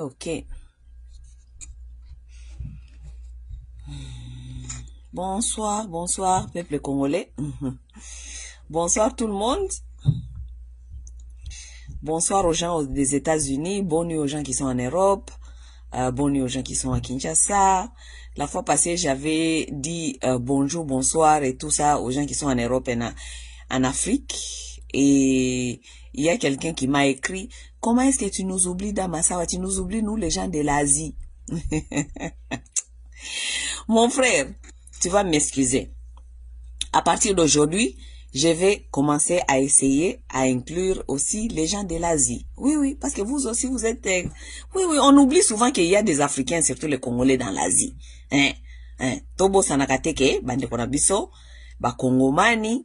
Ok. Bonsoir, bonsoir, peuple congolais. Bonsoir tout le monde. Bonsoir aux gens des États-Unis. Bonne nuit aux gens qui sont en Europe. Bonne nuit aux gens qui sont à Kinshasa. La fois passée, j'avais dit bonjour, bonsoir et tout ça aux gens qui sont en Europe et en Afrique. Et il y a quelqu'un qui m'a écrit, comment est-ce que tu nous oublies, Damasawa? Tu nous oublies, nous, les gens de l'Asie. Mon frère, tu vas m'excuser. À partir d'aujourd'hui, je vais commencer à essayer à inclure aussi les gens de l'Asie. Oui, oui, parce que vous aussi, vous êtes... Oui, oui, on oublie souvent qu'il y a des Africains, surtout les Congolais dans l'Asie. Tobo sanakateke, bande konabiso, ba Congomani,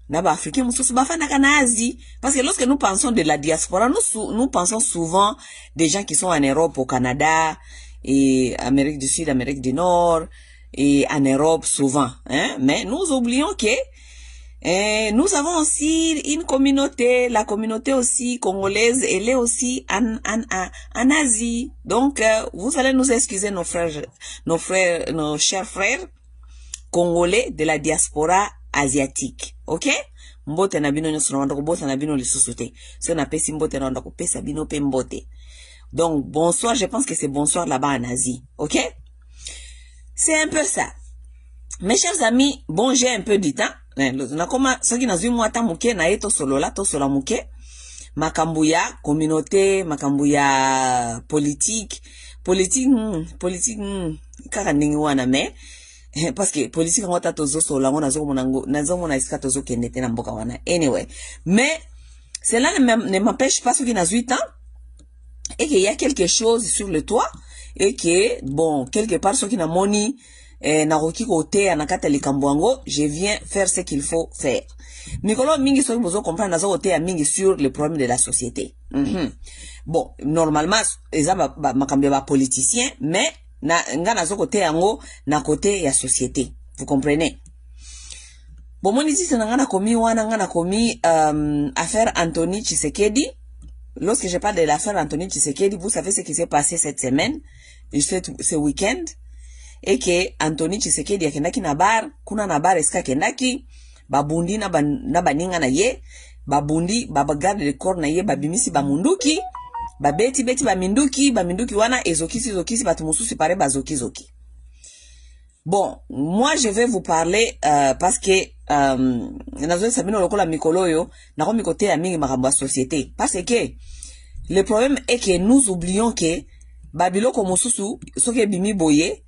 na ba Africains, mususu ba fanaka na Asie. Parce que lorsque nous pensons de la diaspora, nous pensons souvent des gens qui sont en Europe, au Canada, et Amérique du Sud, Amérique du Nord, et en Europe souvent. Mais nous oublions que nous avons aussi une communauté, la communauté aussi congolaise, elle est aussi en Asie. Donc, vous allez nous excuser nos chers frères congolais de la diaspora asiatique. Ok? Mbote na bino nyoso na wanda kubota na bino lisusu te. So na pesi mbote na wanda kupesa bino pe mbote. Donc, bonsoir, je pense que c'est bonsoir là-bas en Asie. Ok? C'est un peu ça. Mes chers amis, bon, j'ai un peu du temps. Nakoma, soki nazui mwata muke na eto solola, to sola muke. Makambuya, communauté, makambuya politique. Politique, kaka ningi wana me. Parce que politique ngota tozo sola, nazo mona iska tozo kenete na mboka wana. Anyway. Mais, cela ne m'empêche pas soki nazui temps. Et qu'il y a quelque chose sur le toit. Et que, bon, quelque part, soki na moni, naroki kote anakata likambuango, je viens faire ce qu'il faut faire. Mikolo mingi soki bozo comprendre nazo kote ya mingi sur le problème de la société. Bon, normalement eza makambe ba politicien, mais nga nazo kote yango na côté ya société. Vous comprenez? Bon, mon ici c'est nga na komi wana nga na komi affaire Anthony Tshisekedi. Lorsque je parle de l'affaire Anthony Tshisekedi, vous savez ce qui s'est passé cette semaine, ce week-end. Et que Anthony Tshisekedi akendaki na bar, kuna na bar eska kendaki, babundi na baninga na ye, babundi, bagarde de corps na ye, babimisi bamunduki, babeti baminduki wana ezokisi batumususi pare bazoki. Bon, moi je vais vous parler parce que nazo sabino lokola mikolo yo, na ko mikote ya mingi makambo ya société. Parce que le problème est que nous oublions que babiloko mususu soke bimi boye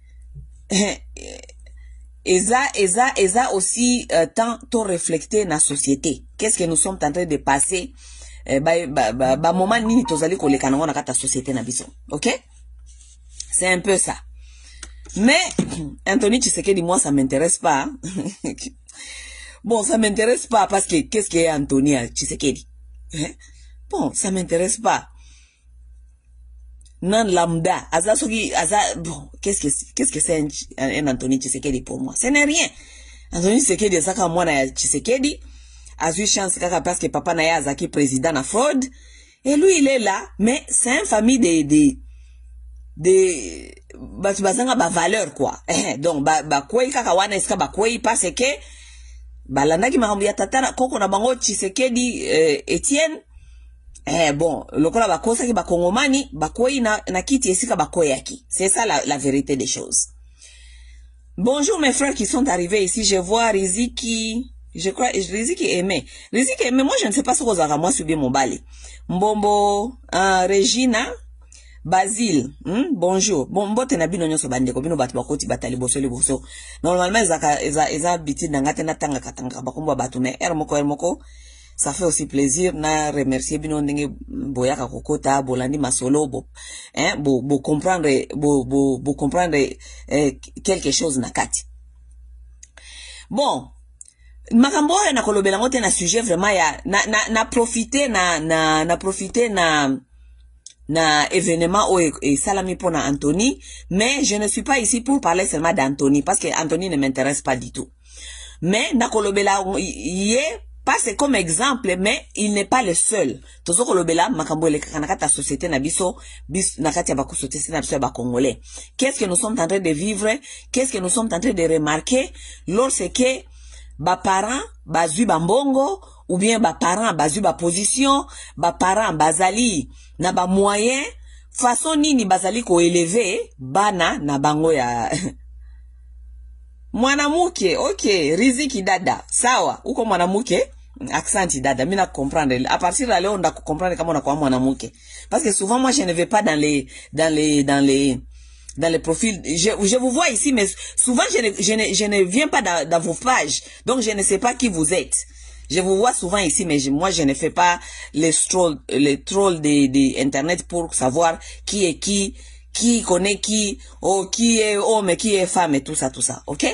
eza aussi tant reflété na société. Qu'est-ce que nous sommes en train de passer moment nini tozali koleka na kata société na biso. OK? C'est un peu ça. Mais Anthony Tshisekedi, moi ça m'intéresse pas. Bon, ça m'intéresse pas parce que qu'est-ce que est Anthony Tshisekedi? Bon, ça m'intéresse pas. Non lambda, bon, qu'est-ce que c'est un Anthony Tshisekedi pour moi? Ce n'est rien. Anthony Tshisekedi, ça comme moi na Tshisekedi, a eu chance kaka parce que papa na ya azaki président na fraude, et lui il est là, mais c'est une famille bazanga ba valeur quoi. Donc ba kwei kaka wana eska ba kwei parce que balandaki makambo ya tatana koko na bango Tshisekedi Etienne. Bon, lokola bakosa ki bakongomani, bakoyi na kiti esika bakoyaki. C'est ça la vérité des choses. Bonjour mes frères qui sont arrivés ici. Je vois Riziki, je crois, Riziki Aimé. Riziki Aimé, moi je ne sais pas ce que vous avez moi subi mon balai. Mbombo, Regina, Basile, bonjour. Bon, mbote na bino nyoso bandeko, bino batu bakoti batali boso li boso. Normalement, eza biti nangate na tanga katanga, bakumba batu, mais ermoko, ça fait aussi plaisir na remercier bino ndenge boyaka kokota bolandi masolo bo comprendre quelque chose na kati. Bon, makambo na kolobela ngote na sujet vraiment ya na profiter na événement et salami pour na Anthony, mais je ne suis pas ici pour parler seulement d'Anthony parce que Anthony ne m'intéresse pas du tout. Mais na kolobela yé passe comme exemple, mais il n'est pas le seul. Tozo kolobela makambo le kanakata société na biso, bis nakati ya bako société na biso ya congolais. Qu'est-ce que nous sommes en train de vivre? Qu'est-ce que nous sommes en train de remarquer lorsque ba parents bazui bambongo ou bien ba parents bazui ba position, ba parents bazali na ba moyen façon nini bazali ko élever bana na bango ya mwanamuke. OK, riziki dada. Sawa, uko mwanamuke? Accenti dada, mina comprendre. À partir de là, on doit comprendre comment on a quoi mwanamuke. Parce que souvent moi je ne vais pas dans les profils. Je vous vois ici, mais souvent je ne viens pas dans vos pages. Donc je ne sais pas qui vous êtes. Je vous vois souvent ici, mais moi je ne fais pas les trolls de internet pour savoir qui est qui connaît qui, oh, qui est homme, qui est femme et tout ça, ok?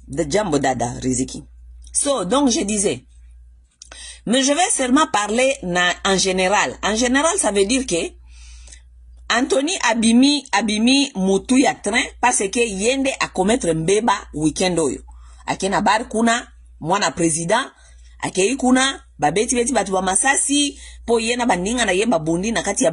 De Jambo Dada, Riziki. So, donc je disais, mais je vais seulement parler en général. En général, ça veut dire que Anthony abimi mutu ya train parce que yende a commettre mbeba weekend oyo. Akena bar kuna mwana président, akei kuna babeti batu ba masasi po yena baninga na yeba bundi na kati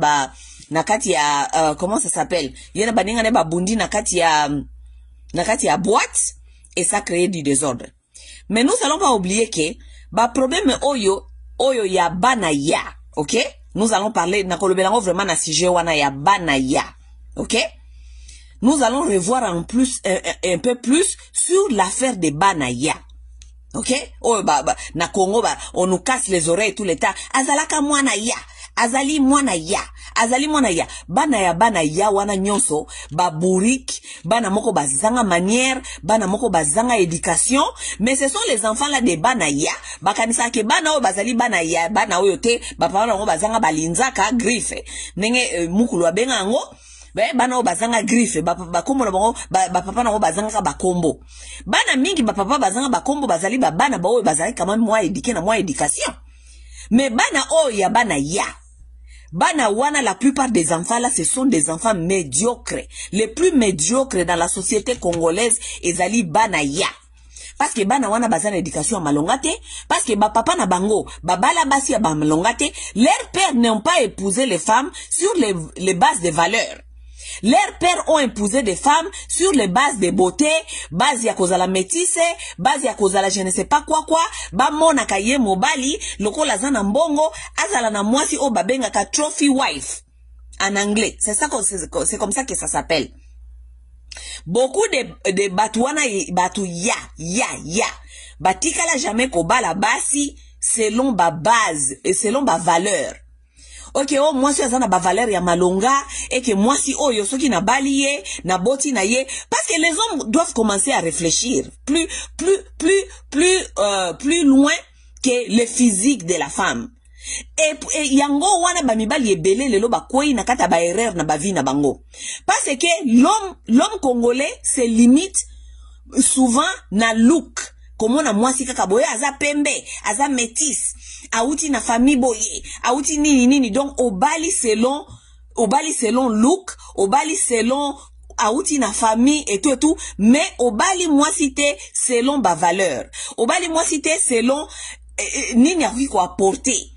ya comment ça s'appelle? Yena baninga na babundi na kati ya boîte et ça crée du désordre. Mais nous allons pas oublier que ba problème oyo ya bana ya, OK? Nous allons parler na kolobelango vraiment na sujet wana ya bana ya, OK? Nous allons revoir en plus un peu plus sur l'affaire de bana ya. OK? Oh na Congo on nous casse les oreilles tout le temps. Azalaka mwana ya. Azali mwana ya. Bana ya wana nyonso ba burik, bana moko bazanga manière, bana moko bazanga éducation, mais ce sont les enfants là de bana ya. Bakanisa ke bana o bazali bana ya, bana oyo te, ba papa ngo bazanga balinzaka griffe. Nenge mukulu abenga ngo bana o bazanga griffe, ba kombo na bango ba papa na ngo bazanga ba kombo. Bana mingi ba papa bazanga ba kombo bazali ba bana ba oyo bazali quand même moi éduqué na moi éducation. Mais bana o ya bana ya. Bana wana, la plupart des enfants là, ce sont des enfants médiocres. Les plus médiocres dans la société congolaise, ezali bana ya. Parce que bana wana bazana éducation malongate, parce que ba papa na bango, bala basi ya ba malongate, leurs pères n'ont pas épousé les femmes sur les bases de valeurs. Leurs pères ont épousé des femmes sur les bases de beauté, base ya kozala métisse, base ya kozala je ne sais pas quoi, ba mona kaye mobali, loko la zana mbongo, azala na mwasi o babenga ka trophy wife. En anglais, c'est comme ça que ça s'appelle. Beaucoup de batuana batu ya. Batika la jamais kobala basi selon ba base et selon ba valeur. OK, oh, moi si azana ba valeur ya malonga et que moi si oh yo soki na baliye na boti na ye, parce que les hommes doivent commencer à réfléchir plus loin que le physique de la femme. Et yango wana ba mibali ebele lelo ba koi na kata ba erreur na ba vie na bango. Parce que l'homme congolais se limite souvent na look. Comme on a mwasi kaka boye aza pembe, aza métis, auti na famille boye, auti nini donc obali selon look, obali selon auti na famille et tout, mais obali mwasi te selon ba valeur, obali mwasi te selon nini akiki ko apporter.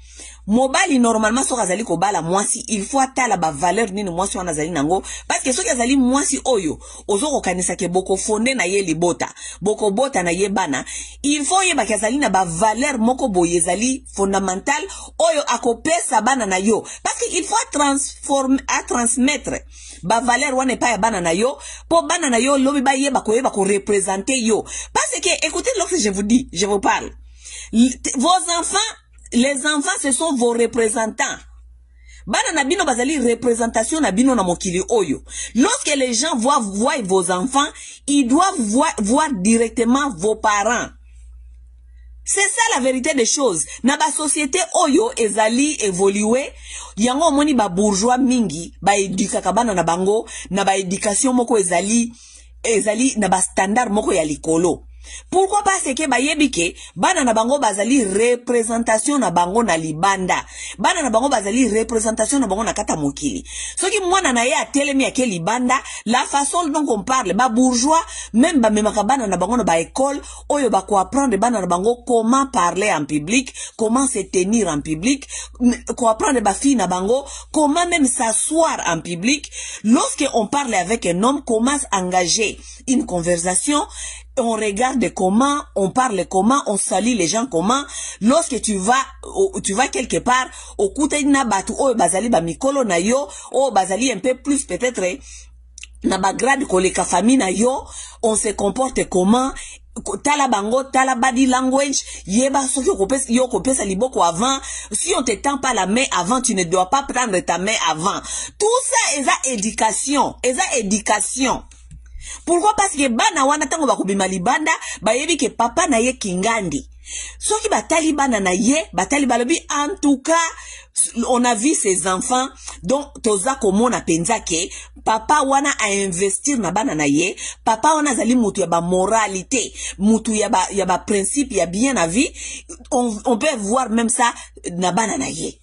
Mobali normalement so kazali ko bala mwasi, il faut atala ba valeur nini mwasi wana zali nango, parce que so kazali mwasi oyo ozo ko kanisa ke boko fonde na ye libota, boko bota na ye bana, il faut ye ba kazali na ba valeur moko boye zali fondamental oyo akopesa bana na yo, parce que il faut transmettre ba valeur wana pa ya bana na yo, po bana na yo lobi ba ye ba ko représenter yo, parce que écoutez lorsque je vous dis, je vous parle, vos enfants, les enfants, ce sont vos représentants. Bana na bino bazali représentation na bino na mokili oyo. Lorsque les gens voient vos enfants, ils doivent voir directement vos parents. C'est ça la vérité des choses. Na ba société oyo ezali évoluer, yango moni ba bourgeois mingi, ba éduka bana na bango, na ba éducation moko ezali na ba standard moko ya likolo. Pourquoi parce que bayebike bana na bango bazali représentation na bango na libanda. Bana na bango bazali représentation na bango na kata mokili. Soki mwana na ye atelemi ya ke libanda, la façon dont on parle ba bourgeois même ba memaka bana na bango na ba école oyo ba ko apprendre bana na bango comment parler en public, comment se tenir en public, ko apprendre ba fille na bango comment même s'asseoir en public. Lorsque on parle avec un homme, comment engager une conversation. On regarde comment, on parle comment, on salue les gens comment. Lorsque tu vas quelque part, au côté na batu, oh bazali ba mikolo na yo, oh bazali un peu plus peut-être, na bagrade koleka famille na yo, on se comporte comment. Tala bango, tala body language, yeba soki yo kopesa liboko avant. Si on te tend pas la main avant, tu ne dois pas prendre ta main avant. Tout ça est éducation, éducation. Pourquoi? Parce que bana wana tango bakobima libanda bayebi ke papa na ye kingandi. Soki batali bana na ye, batali balobi en tout cas on a vu ces enfants donc toza komona penza ke papa wana a investir na bana na ye, papa wana zali mutu ya ba moralité, mutu ya ba principe ya bien na vie, on peut voir même ça na bana na ye.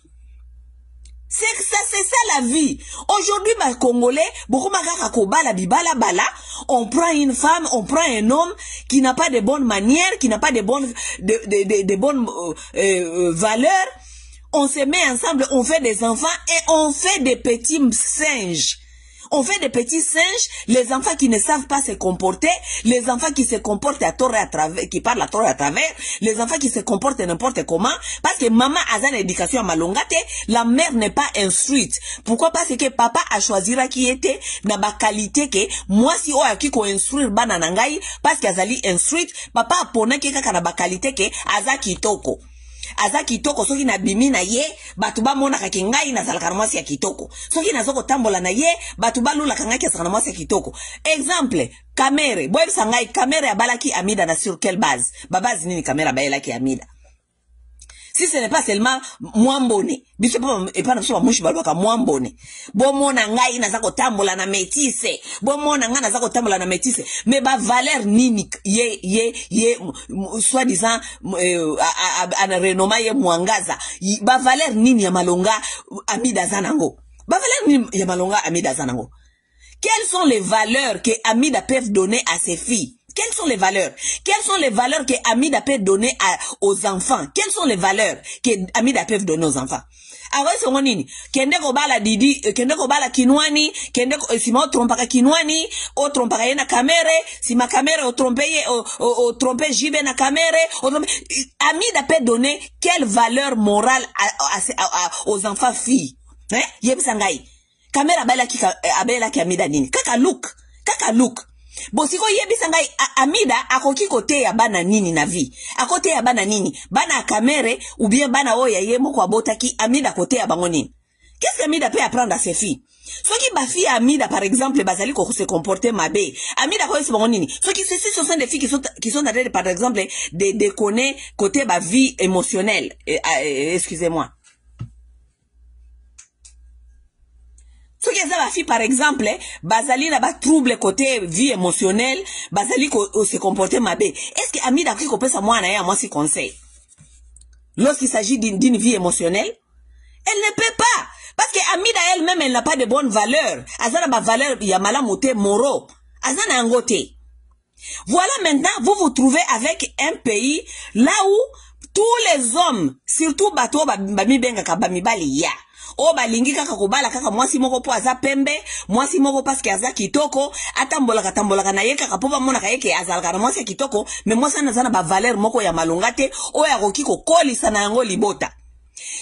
C'est ça la vie. Aujourd'hui, bah, Congolais, beaucoup on prend une femme, on prend un homme qui n'a pas de bonnes manières, qui n'a pas de bonnes, de bonnes valeurs. On se met ensemble, on fait des enfants et on fait des petits singes. On fait des petits singes, les enfants qui ne savent pas se comporter, les enfants qui se comportent à tort et à travers, qui parlent à tort et à travers, les enfants qui se comportent n'importe comment, parce que maman a une éducation à malongate, la mère n'est pas instruite. Pourquoi? Parce que papa a choisi qui était na ba qualité que moi si o a qui ko instruire bana nangai, parce qu'azali instruite, papa a pona ki kaka na ba qualité que azaki toko. Aza kitoko soki na bimi na ye batu ba mona ka kingai na salaka na mwasi ya kitoko soki na zoko tambola na ye batu ba lula kanga ke salaka na mwasi ya kitoko. Exemple kamere boy sangai kamere abalaki Amida na sur quelle base babazi nini kamera bayelaki Amida. Si ce n'est pas seulement mwambone biso et pas na mushi balwaka mwambone bomona ngai na zako tambola na métisse bomona ngai na zako tambola na métisse mais ba valeur nini ye soi-disant ana renoma ye mwangaza ba valeur nini ya malonga Amida zanango ba valeur nini ya malonga Amida zanango. Quelles sont les valeurs que Amida peut donner à ses filles? Quelles sont les valeurs? Quelles sont les valeurs que Amida peut donner aux enfants? Quelles sont les valeurs que Amida peut donner aux enfants? Awa songo nini? Kende ko bala didi, kende ko bala kinwani, kende ko si ma trompaka kinwani, o trompaka yena kamere, si ma kamere o trompe jibe na kamere, Amida peut donner quelle valeur morale aux enfants filles? Hein? Yebsangai. Kamera abela ki Amida nini? Kaka look. Bosiko yebisa ngai Amida akoki kote ya bana nini na vie. Akote ya bana nini? Bana kamere ou bien bana oya ye moko abotaki Amida kote ya bango nini? Qu'est-ce que Amida peut apprendre à ses filles? Soki ba fille Amida par exemple bazali ko se comporter mabe. Amida ko bango nini? Soki ce sont des filles qui sont en par exemple de connaître côté ba vie émotionnelle. Excusez-moi. Ce qui est la fille, par exemple, bazali na ba trouble côté vie émotionnelle, bazali se comporter mabe. Est-ce que Amida qui peut sa moi na moi si conseil? Lorsqu'il s'agit d'une vie émotionnelle, elle ne peut pas. Parce que Amida elle-même, elle n'a pas de bonnes valeurs. Azana ba valeur ya malamote moro. Azana angote. Voilà maintenant, vous vous trouvez avec un pays là où tous les hommes, surtout bato bami benga kabami bali ya. O balingi kaka kobala kaka mwasi moko po aza pembe, mwasi moko parce que aza kitoko, atambola na ye kaka po ba mona kayeke azalaka na mwasi kitoko, mais mwasi na ba valeur moko ya malongate, o ya koki ko kolisa na yango libota.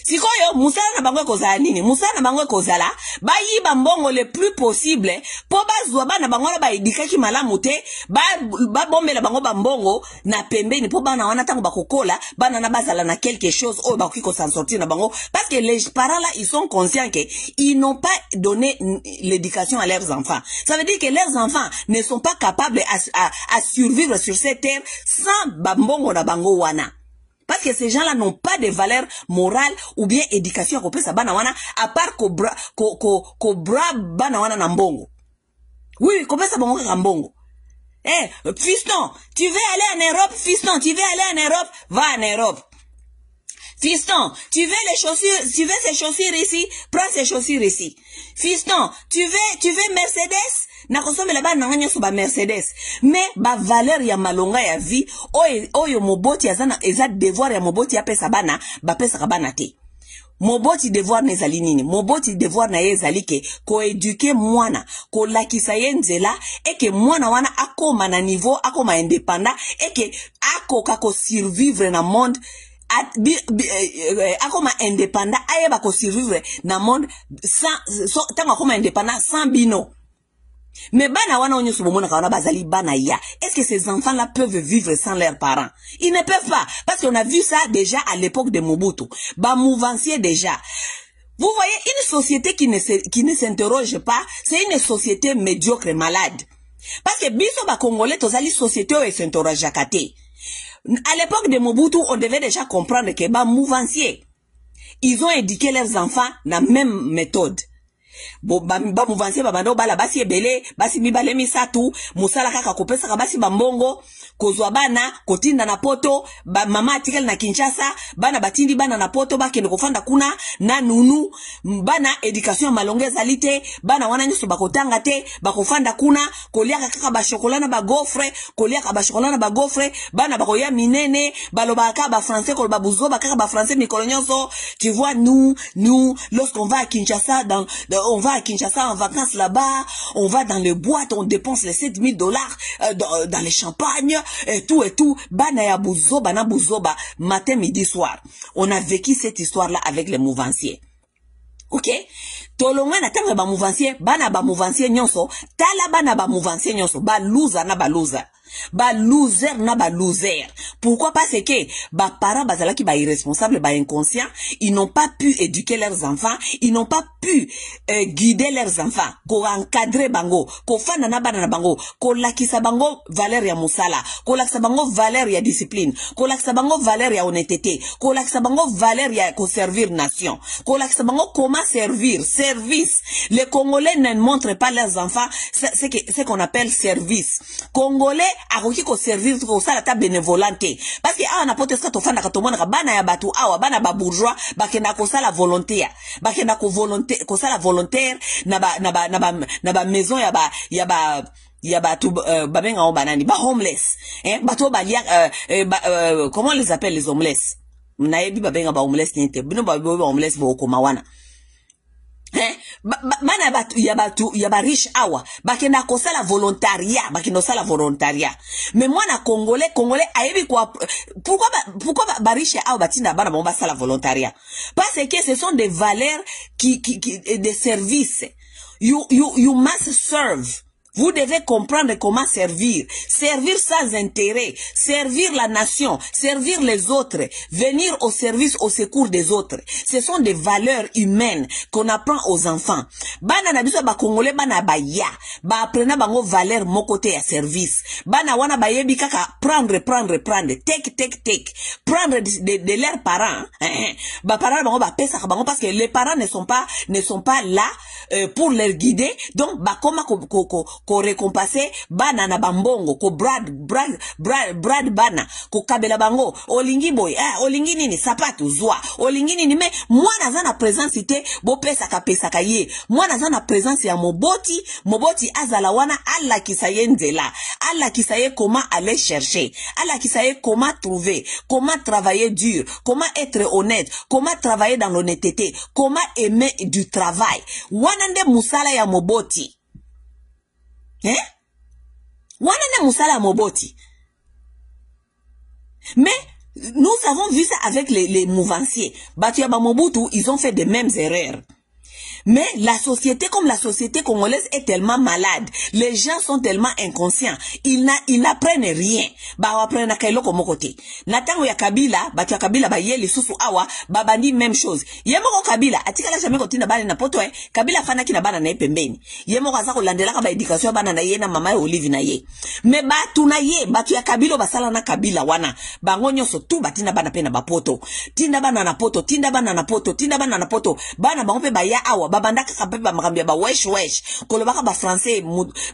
Sikoyo musala na bango kozala nini? Musala na bango kozala bayiba mbongo le plus possible po bazwa bana bango na baidikaki malamu te ba bombela bango ba mbongo na pembeni po bana wana tango bakokola bana na bazala na quelque chose o bakoki ko s'en sortir na bango parce que les parents là ils sont conscients que ils n'ont pas donné l'éducation à leurs enfants. Ça veut dire que leurs enfants ne sont pas capables à survivre sur cette terre sans ba mbongo na bango wana. Parce que ces gens-là n'ont pas de valeur morale ou bien éducation à sa banawana à part ko bra banawana na mbongo. Oui, kopesa bango ka mbongo. Fiston, tu veux aller en Europe? Fiston, tu veux aller en Europe? Va en Europe. Fiston, tu veux les chaussures, tu veux ces chaussures ici? Prends ces chaussures ici. Fiston, tu veux Mercedes? Nakosomela ba nanganya so ba Mercedes. Mais ba valeur ya malonga ya vie, oyo moboti azana eza devoir ya moboti ya pesa bana, ba pesa bana te. Moboti devoir nezali nini? Moboti devoir na ye ezali ke ko éduquer mwana, ko lakisa ye nzela eke mwana wana akoma na niveau, akoma indépendant eke akoka ko survivre na monde akoma indépendant ayeba ko survivre na monde sans tango akoma indépendant sans bino. Mais bana wana onyo subomona kawana bazali bana ya. Est-ce que ces enfants-là peuvent vivre sans leurs parents? Ils ne peuvent pas. Parce qu'on a vu ça déjà à l'époque de Mobutu. Bah, mouvancier déjà. Vous voyez, une société qui ne s'interroge pas, c'est une société médiocre et malade. Parce que biso ba Congolais, tozali société où s'interroge jakate. À l'époque de Mobutu, on devait déjà comprendre que bah, mouvancier, ils ont éduqué leurs enfants la même méthode. Ba mouvancier babando bala basi ebele basi mibale misatu musala kaka kopesa ka basi bambongo kozwa bana kotinda na poto ba mama atikele na Kinshasa bana batindi bana na poto bakende kofanda kuna na nunu bana education malonge zalite bana wana nyoso bakotanga te bakofanda kuna kolia kaka ba chocolat na ba gaufre kolia ka ba chocolat na ba gaufre bana bakoya minene baloba ka ba français ko ba buzo ba kaka ba français mikolo nyonso. Tu vois, nous lorsqu'on va à Kinshasa on va à Kinshasa en vacances là-bas, on va dans les boîtes, on dépense les $7,000 dans les champagnes, et tout. Bana buzoba, matin, midi, soir. On a vécu cette histoire-là avec les mouvanciers. Ok? Tolonga na tanga ba mouvancier, bana ba mouvancier nyonso, tala bana ba mouvancier nyonso, ba loser na ba loser. Ba loser na ba loser. Pourquoi? Parce que ba parents bazala ki ba irresponsable, ba inconscient, ils n'ont pas pu éduquer leurs enfants, ils n'ont pas pu guider leurs enfants, ko encadrer bango, ko fana na bana na bango, ko lakisa bango valeur ya musala, ko lakisa bango valeur ya discipline, ko lakisa bango valeur ya honnêteté, ko lakisa bango valeur ya ko servir nation, ko lakisa bango comment servir, service. Les Congolais ne montrent pas leurs enfants ce qu'on appelle service. Congolais akoki ko servir ko sala ta bénévolante parce que awa na pote ska to fanda ka to mona ka bana ya batu awa bana ba bourgeois bakenda ko sala volontaire bakenda ko volontaire ko sala volontaire na ba maison ya ba tu babenga o banani ba homeless bato ba lia comment on les appelle les homeless na yebi babenga ba homeless nite bino ba homeless bo ko mawana bana batu ya ba riche awa bakenda ko sala volontariat bakenda sala volontariat. Mais moi na congolais ayebi quoi pourquoi ba riche awa batinda bana ba sala volontariat? Parce que ce sont des valeurs qui des services. You must serve. Vous devez comprendre comment servir. Servir sans intérêt. Servir la nation. Servir les autres. Venir au service, au secours des autres. Ce sont des valeurs humaines qu'on apprend aux enfants. Bana na biso ba Congolais bana ba ya. Ba apprena bango valeur mon côté à service. Bana wana ba yebi kaka prendre. Take. Prendre de leurs parents. Ba parents bango ba pesa bango parce que les parents ne sont pas là pour les guider. Donc ba koma ko récompenser bana na bambongo ko brad bana ko kabela bango olingi boy olingi nini sapatu zwa olingi nini mais mwana zana présence ité bo pesa ka ye mwana zana présence ya moboti azala wana alla kisaye nzela alla kisaye comment aller chercher alla kisaye comment trouver comment travailler dur comment être honnête comment travailler dans l'honnêteté comment aimer du travail wana nde musala ya moboti. Wana musala moboti. Mais nous avons vu ça avec les mouvanciers. Batuyaba Mobutu, ils ont fait des mêmes erreurs. Mais la société, comme la société congolaise est tellement malade, les gens sont tellement inconscients, ils n'apprennent rien. Ba apprennent kailo komo kote. Natango ya Kabila, batu ya Kabila ba yeli susu awa, babandi même chose. Yemoko Kabila, atikala jamais kotina bana na poto Kabila fana kina bana na pembeni. Yemoko azako landela ka ba éducation bana na ye na mama Olive na ye. Mais batu na ye, batu ya Kabila basala na Kabila wana. Bango nyonso tu batina bana pena ba poto. Tinda bana na poto. Bana bango pe ba ya awa babanda kaka pe ba makambia ba wesh kolobaka ba français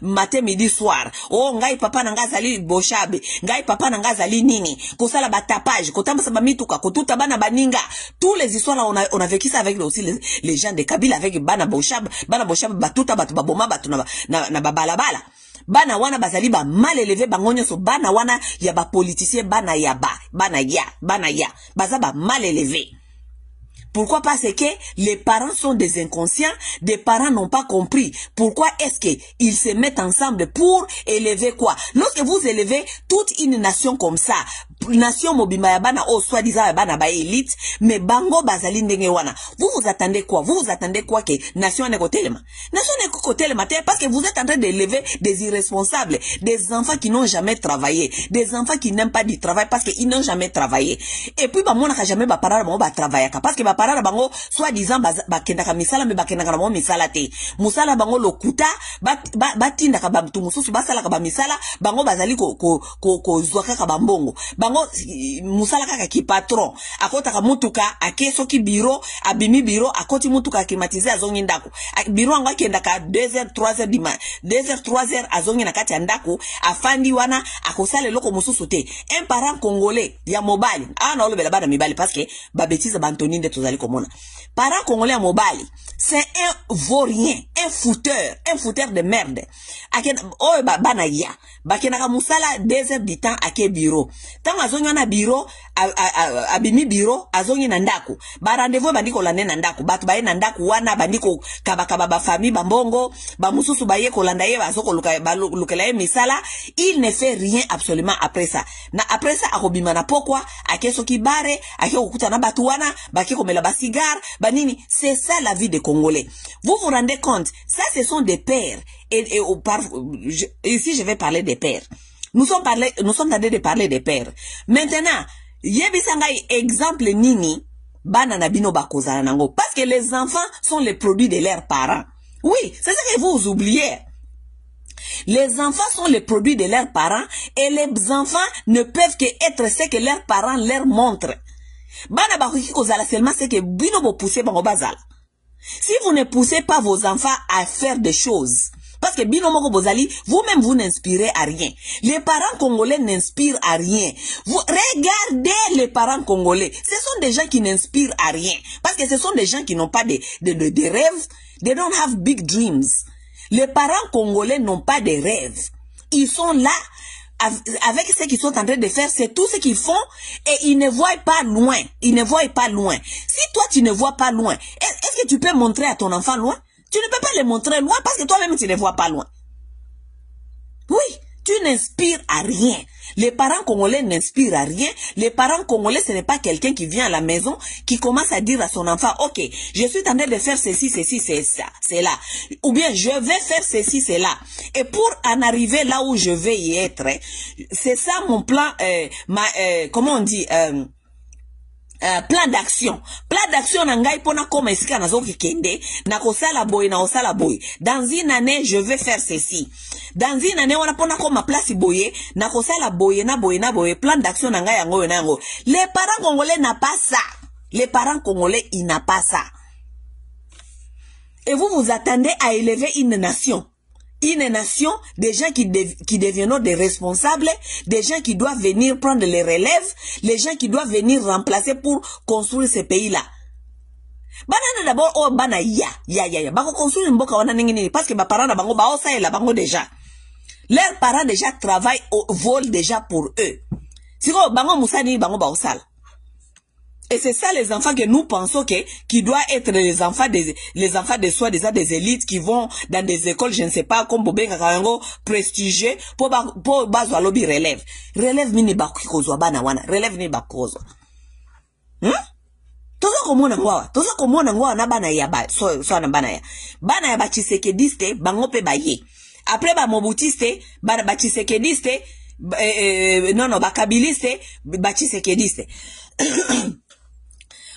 matin midi soir oh ngai papa na ngazali boshabe ngai papa na ngazali nini kosala ba tapage kotambasa ba mituka kotuta bana baninga tous les histoires là on a vécu ça avec aussi les gens de Kabila avec bana boshabe batuta batu baboma batu na babalabala bana wana bazali ba mal élevé bangonyo so bana wana ya ba politicien bana ya baza ba mal élevé. Pourquoi? Parce que les parents sont des inconscients, des parents n'ont pas compris. Pourquoi est-ce qu'ils se mettent ensemble pour élever quoi? Lorsque vous élevez toute une nation comme ça, nation mobima ya bana o soi-disant ya bana ba élite, mais bango bazali ndenge wana. Vous attendez quoi? Vous attendez quoi que nation ne kotelema? Nation ne kotelema parce que vous êtes en train d'élever des irresponsables, des enfants qui n'ont jamais travaillé, des enfants qui n'aiment pas du travail parce qu'ils n'ont jamais travaillé. Et puis ba mona ka jamais ba parara bango ba travailler parce que parara bango soi-disant bakendaka misala me bakendaka na bango misala te musala bango lokuta batinda ka bamtu mususu basala ka bamisala bango bazali ko zwaka ka bambongo bango musala kaka ki patron akota ka mutuka akeso ki biro abimi biro akoti mutuka klimatiser azongi ndako biro anga kenda ka 2h 3h dima 2h 3h azongi na kati ya ndako afandi wana akosala loko mususu te. Un parent congolais ya mobali ana olobela bana mibali parce que ba bêtise bantoni nde tozali komona. Parent congolais à mobali, c'est un vaurien, un fouteur de merde. Oh banaya, bakenaka musala 2 heures du temps ake bureau. Tant azongi na bureau, abimi bureau, azongi na ndako. Ba rendez-vous bandiko lande na ndako, batu baye na ndako wana bandiko kabakaba ba famille bambongo, ba mususu baye kolanda ye bazoko lukela misala, il ne fait rien absolument après ça. Na après ça akobima na pokwa, akeso kibare, ake okuta na batu wana, bake komela ba cigare, banini, c'est ça la vie des Congolais. Vous vous rendez compte, ça ce sont des pères. Ici je vais parler des pères. Nous sommes en train de parler des pères. Maintenant, yebisangai exemple nini bana na bino bakozala nango parce que les enfants sont les produits de leurs parents. Oui, c'est ça que vous oubliez. Les enfants sont les produits de leurs parents et les enfants ne peuvent qu'être ce que leurs parents leur montrent. Bana bakoki kozala seulement c'est que bino bo pousser bango bazala. Si vous ne poussez pas vos enfants à faire des choses, parce que bino moko bozali, vous-même vous n'inspirez à rien. Les parents congolais n'inspirent à rien. Vous regardez les parents congolais, ce sont des gens qui n'inspirent à rien, parce que ce sont des gens qui n'ont pas de rêves. They don't have big dreams. Les parents congolais n'ont pas de rêves. Ils sont là avec ce qu'ils sont en train de faire, c'est tout ce qu'ils font et ils ne voient pas loin. Ils ne voient pas loin. Si toi tu ne vois pas loin, est-ce que tu peux montrer à ton enfant loin? Tu ne peux pas le montrer loin parce que toi-même tu ne vois pas loin. Oui, tu n'inspires à rien. Les parents congolais n'inspirent à rien. Les parents congolais, ce n'est pas quelqu'un qui vient à la maison, qui commence à dire à son enfant, ok, je suis en train de faire ceci, c'est ça, c'est là. Ou bien, je vais faire ceci, c'est là. Et pour en arriver là où je vais y être, c'est ça mon plan, comment on dit, plan d'action. Plan d'action nangai pona koma esika nazoki kende, na kosala boy na osala boy. Dans une année, je vais faire ceci. Dans une année, on a pona koma place boye, na kosala boye na boye na boye. Plan d'action nangai yango na yango. Les parents congolais n'ont pas ça. Les parents congolais, ils n'ont pas ça. Et vous vous attendez à élever une nation. Une nation, des gens qui deviennent des responsables, des gens qui doivent venir prendre les relèves, les gens qui doivent venir remplacer pour construire ce pays-là. Banana d'abord, oh, bana ya. Bako construire mboka wana ningini, parce que ba parents na bango, ba osa et la bango déjà. Leurs parents déjà travaillent au vol déjà pour eux. Si bango musani, bango ba osala. Et c'est ça les enfants que nous pensons qui doivent être les enfants de soi-disant des élites qui vont dans des écoles, je ne sais pas, comme Bobé Kakarango, prestigieux, pour bazo lobby relève. Relève mini bakukozwa bana wana. Relève ni bakukozwa. Toza komona ngwa na bana ya ba, so na bana ya. Bana ya ba Tshisekediste, bango pe baye. Après ba Mobutiste, ba Tshisekediste, non, ba Kabiliste, ba Tshisekediste.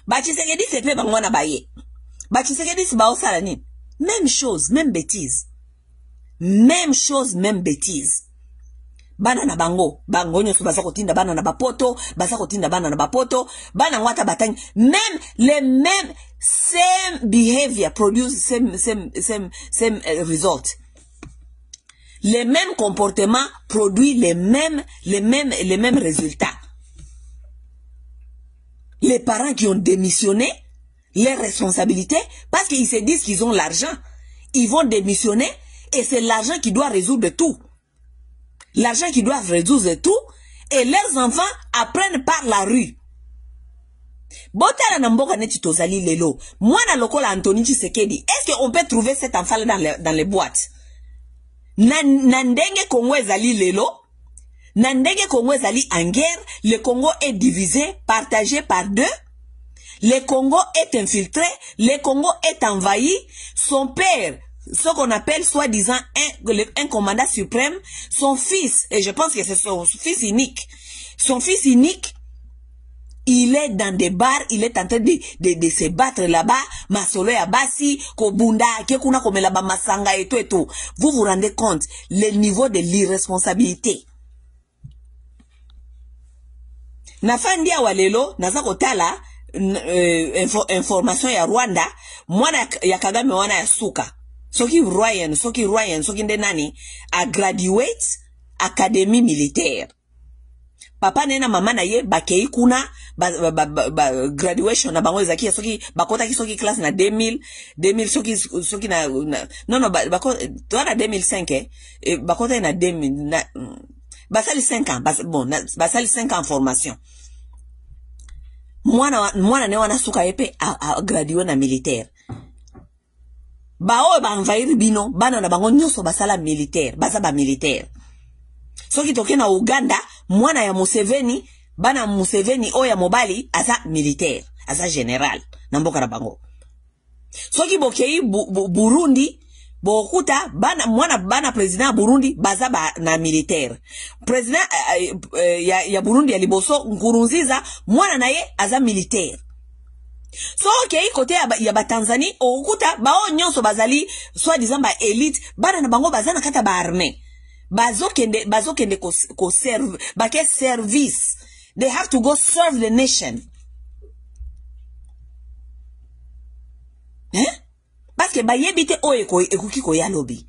Bachisekediste pe bangwana baye. Bachisekediste ba osala nini? Même chose, même bêtise. Même chose, même bêtise. bana na bango nyonso baza kotinda bana na bapoto, baza kotinda bana na bapoto, bana ngwata batangi, même les mêmes same behavior produce same result. Les mêmes comportements produisent les mêmes résultats. Les parents qui ont démissionné les responsabilités parce qu'ils se disent qu'ils ont l'argent, ils vont démissionner et c'est l'argent qui doit résoudre tout. L'argent qui doit résoudre tout et leurs enfants apprennent par la rue. Botala na mboka neti tozali lelo. Mwana lokola Anthony Tshisekedi, est-ce qu'on peut trouver cet enfant-là dans les boîtes? Nandenge Congo ezali lelo. Nandenge Congo ezali en guerre. Le Congo est divisé, partagé par deux. Le Congo est infiltré. Le Congo est envahi. Son père, ce qu'on appelle soi-disant un commandant suprême, son fils, et je pense que c'est son fils unique. Son fils unique, il est dans des bars, il est en train de se battre là-bas, masolo ya basi, kobunda, kekuna komela ba masanga et tout. Vous vous rendez compte, le niveau de l'irresponsabilité. Nafandi ya walelo, naza kotala, information ya Rwanda, mwana ya Kagame wana ya suka. Soki Ryan, soki ndenani, a graduate académie militaire. Papa nena mama na ye bakei kuna graduation na bango ezaki soki bakota ki soki classe na 2000 soki na non bakota na 2005 bakota na 2000 na basali 5 ans bon basali 5 ans en formation. Mwana ne wana suka yepe a gradué na militaire. Bao ba envahir bino bana na bango nyonso basala militaire, baza ba militaire. Soki toke na Uganda, mwana ya Museveni, bana Museveni oya mobali aza militaire, aza general na mboka na bango. Soki bokei Burundi, bokuta bana president Burundi baza na militaire. President ya Burundi ya liboso Nkurunziza, mwana na ye aza militaire. So okay, kote ya ba Tanzanie, okuta bao nyonso bazali soi-disant ba élite, bana na bango baza na kata ba armée. Bazokende ko serve, bake service. They have to go serve the nation. Parce que bayebite oeko ekuki ko ya lobby.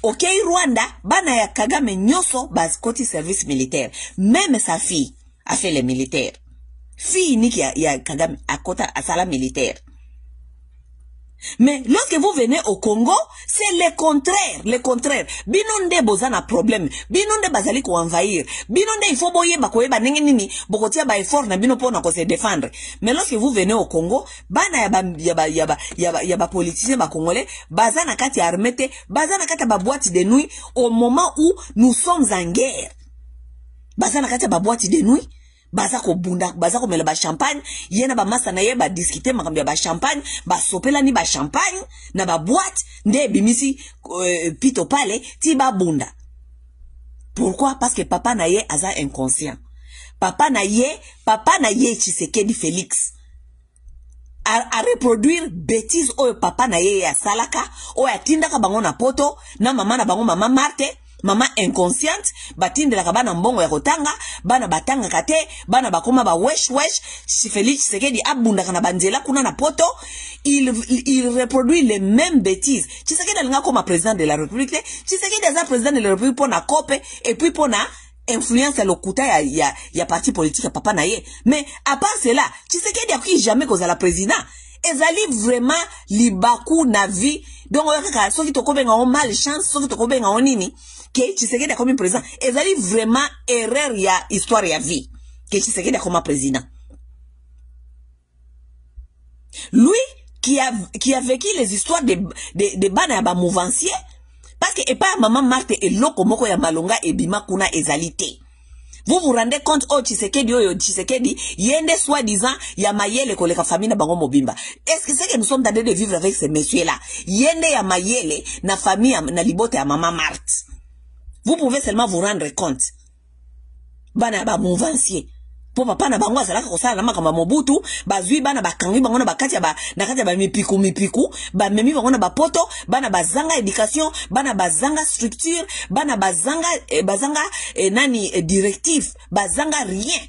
Okay, Rwanda, bana ya Kagame nyonso bazkoti service militaire. Même sa fille a fait le militaire. Fille unique ya Kagame akota asala militaire. Mais lorsque vous venez au Congo, c'est le contraire, le contraire. Binonde bozana problème, binonde bazali ko envahir, binonde il faut boye bakoyeba ndenge nini bokotia ba effort na bino pona ko se défendre. Mais lorsque vous venez au Congo, bana ya ba politiciens ba congolais, bazana kati armete, bazana kati ba boîte de nuit au moment où nous sommes en guerre. Bazana kati ba boîte de nuit. Baza ko bunda, baza ko mela ba champagne, yena ba masa na ye ba discuter makambi ba champagne, ba sopela ni ba champagne, na ba boîte, nde bimisi pito pale, ti ba bunda. Pourquoi? Parce que papa na ye aza inconscient. Papa na ye Tshisekedi Félix. A reproduire bêtises o papa na ye ya salaka, o ya tindaka bango na poto, na mama na bango mama Marte. Maman inconsciente, batinde la kabana mbongo ya kotanga, bana batanga kate, bana bakoma ba wesh, si Félix Tshisekedi abunda kana banzela kuna na poto, il reproduit les mêmes bêtises. Tshisekedi alinga comme président de la République, Tshisekedi est président de la République pour na cope, et puis pour na influence le kuta ya parti politique papa na ye. Mais à part cela, Tshisekedi a pris jamais cause à la président. Ezali vraiment libaku na vie. Donc kaka soki tokobenga on malchance, soki tokobenga on nini que Tshisekedi a comme président. Ezali vraiment erreur ya histoire ya vie que Tshisekedi a comme président. Lui qui a vécu les histoires de bana ba mouvancier parce que et pas maman Marthe et loko moko ya malonga et bima kuna ezalité. Vous vous rendez compte, oh Tshisekedi, yende soi-disant, ya mayele koleka famille na bango mobimba. Est-ce que c'est que nous sommes en train de vivre avec ces messieurs-là? Yende ya mayele na famille na libote ya maman Marthe. Vous pouvez seulement vous rendre compte. Bana ba mouvancier. po papa na bango azalaka kosala na makamba Mobutu bazwi bana bakangi bango na bakati ya ba mipiku ba memi bango na bapoto bana bazanga éducation bana bazanga structure bana bazanga directif bazanga rien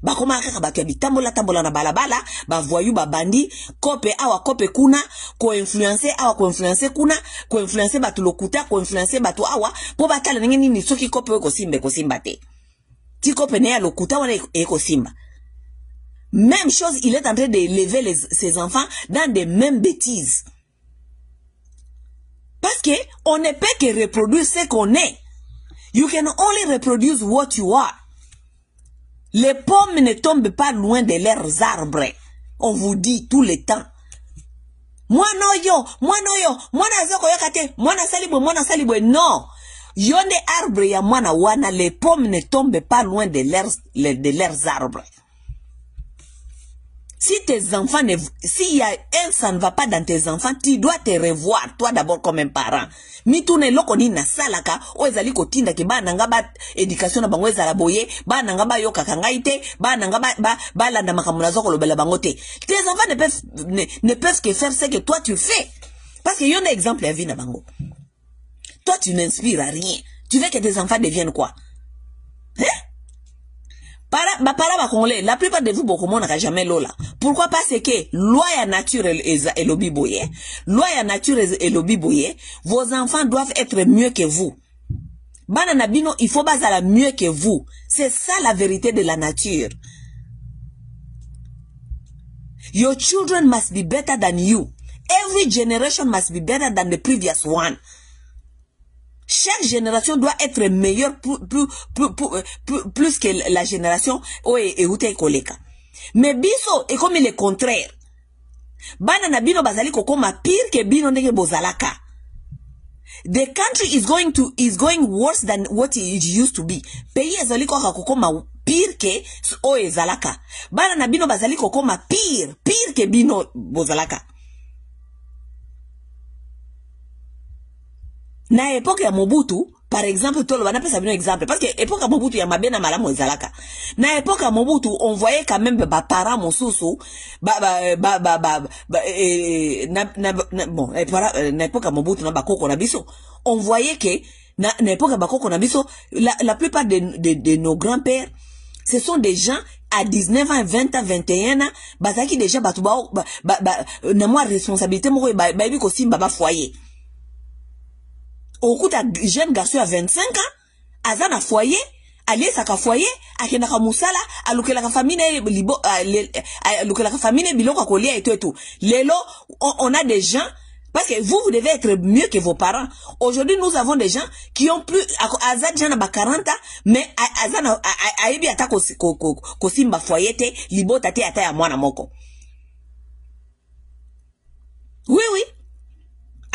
bakoma kaka bato ya bitambola na balabala bavoyu babandi kope awa kope kuna ko influencer awa ko influencer kuna ko influencer bato lokuta ko influencer bato awa po batala nini soki kope ko simba te ti kope ne ya lokuta wana eko simba. Même chose, il est en train d'élever ses enfants dans des mêmes bêtises. Parce que on ne peut que reproduire ce qu'on est. You can only reproduce what you are. Les pommes ne tombent pas loin de leurs arbres. On vous dit tout le temps. Moi na salibwe. Non. Yonde arbre ya mwana wana, les pommes ne tombent pas loin de leurs arbres. Si tes enfants s'il y a ça ne va pas dans tes enfants, tu dois te revoir, toi d'abord comme un parent. Mitune loko ni na salaka, o ezali kotinda ke ba nanga ba éducation na bango ezala boye, ba nanga ba yoka kangaite, ba nanga ba landa makamuna zoko lobela bango te. Tes enfants ne peuvent que faire ce que toi tu fais. Parce que yon exemple ya vie na bango. Toi tu n'inspires à rien. Tu veux que tes enfants deviennent quoi? Hein? La plupart de vous, beaucoup n'aura jamais lola. Pourquoi? Parce que loi ya nature et lobby boye. Loi ya nature et lobby boye. Vos enfants doivent être mieux que vous. Banana bino, il faut bazala mieux que vous. C'est ça la vérité de la nature. Your children must be better than you. Every generation must be better than the previous one. Chaque génération doit être meilleure plus que la génération et koleka. Mais biso est comme le contraire. Bana na bino bazali kokoma pire que bino ndenge bozalaka. The country is going worse than what it used to be. Pays ezali kokoma pire que o ezalaka. Bana na bino bazali kokoma pire que bino bozalaka. Na époque ya Mobutu, par exemple, tout le monde appelle ça un exemple. Parce que époque ya Mobutu, ya mabena malamu ezalaka. Na époque ya Mobutu, on voyait quand même parents mosusu, na époque ya Mobutu na bakoko na biso, on voyait que na époque ya bakoko na biso, la plupart de nos grands-pères, ce sont des gens à 19 ans, 20 ans, 21 ans, bazaki déjà batuba na moi responsabilité moko ba bi ko simba ba foyer. Au coup d'un jeune garçon à 25 ans, azana foyer, allié sa foyer, akena ka musala, alukela ka famille libo, alukela ka famille biloko kolia et tout. Lelo, on a des gens, parce que vous devez être mieux que vos parents. Aujourd'hui, nous avons des gens qui ont plus, azan jana ba 40 ans, mais azana, aibi ata kosimba foyer te, libo tate ata ya mwana moko. Oui.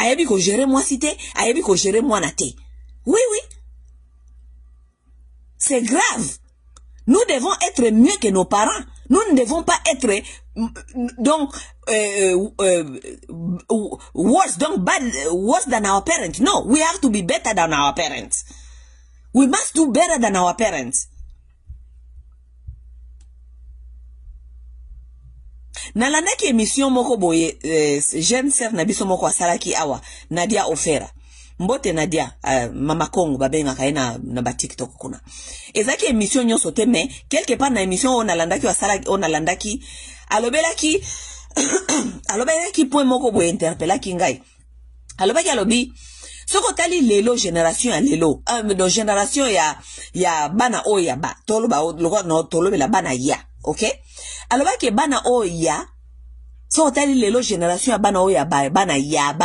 Ayebi ko gérer moi cité, ayebi ko gérer moi naté. Oui. C'est grave. Nous devons être mieux que nos parents. Nous ne devons pas être worse than our parents. No, we have to be better than our parents. We must do better than our parents. Nalandaki émission moko boye jeune sœur na biso moko asalaki awa Nadia Ofera. Mbote Nadia mama Kongo babenga kaina na ba TikTok kuna. Ezaki émission nyonso te mais quelque part na émission on alandaki alobelaki point moko boye interpellaki ngai. Alobi soko tali lelo génération ya lelo do génération ya bana oya ba toloba no tolobela bana ya. OK? Alors que bana oya so tali lelo génération ya bana oya bana ya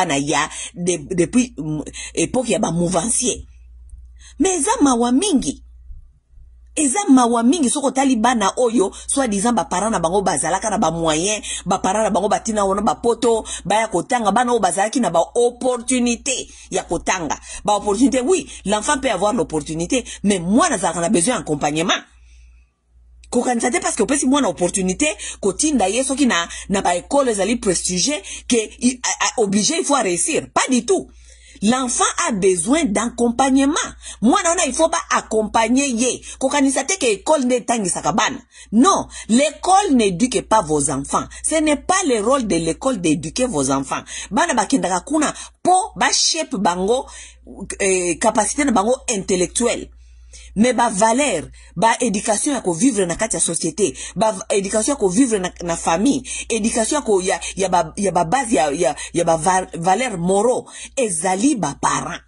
depuis époque ya ba mouvancier. Mais eza mawa mingi soko tali bana oyo soit disant ba parents na bango bazalaka na ba moyen ba parents na bango batina wona ba poto ba ya kotanga bana o bazalaki na ba opportunité ya kotanga ba opportunité. Oui, l'enfant peut avoir l'opportunité, mais moi na besoin d'accompagnement. Kokanisate parce que si moi na opportunité kotinda yeso ki na ba école ezali prestigieux que obligé il faut réussir. Pas du tout. L'enfant a besoin d'accompagnement. Moi, il faut pas accompagner ye. Kokanisa te que école ne tangi sakabana. Non, l'école n'éduque pas vos enfants. Ce n'est pas le rôle de l'école d'éduquer vos enfants. Bana bakendaka kuna po ba shape bango capacité na bango intellectuelle. Mais ba valeur, ba éducation ya ko vivre na kati ya société, ba éducation ya ko vivre na famille, éducation ya ko ya ba base ya ba valeur moraux ezali ba parents.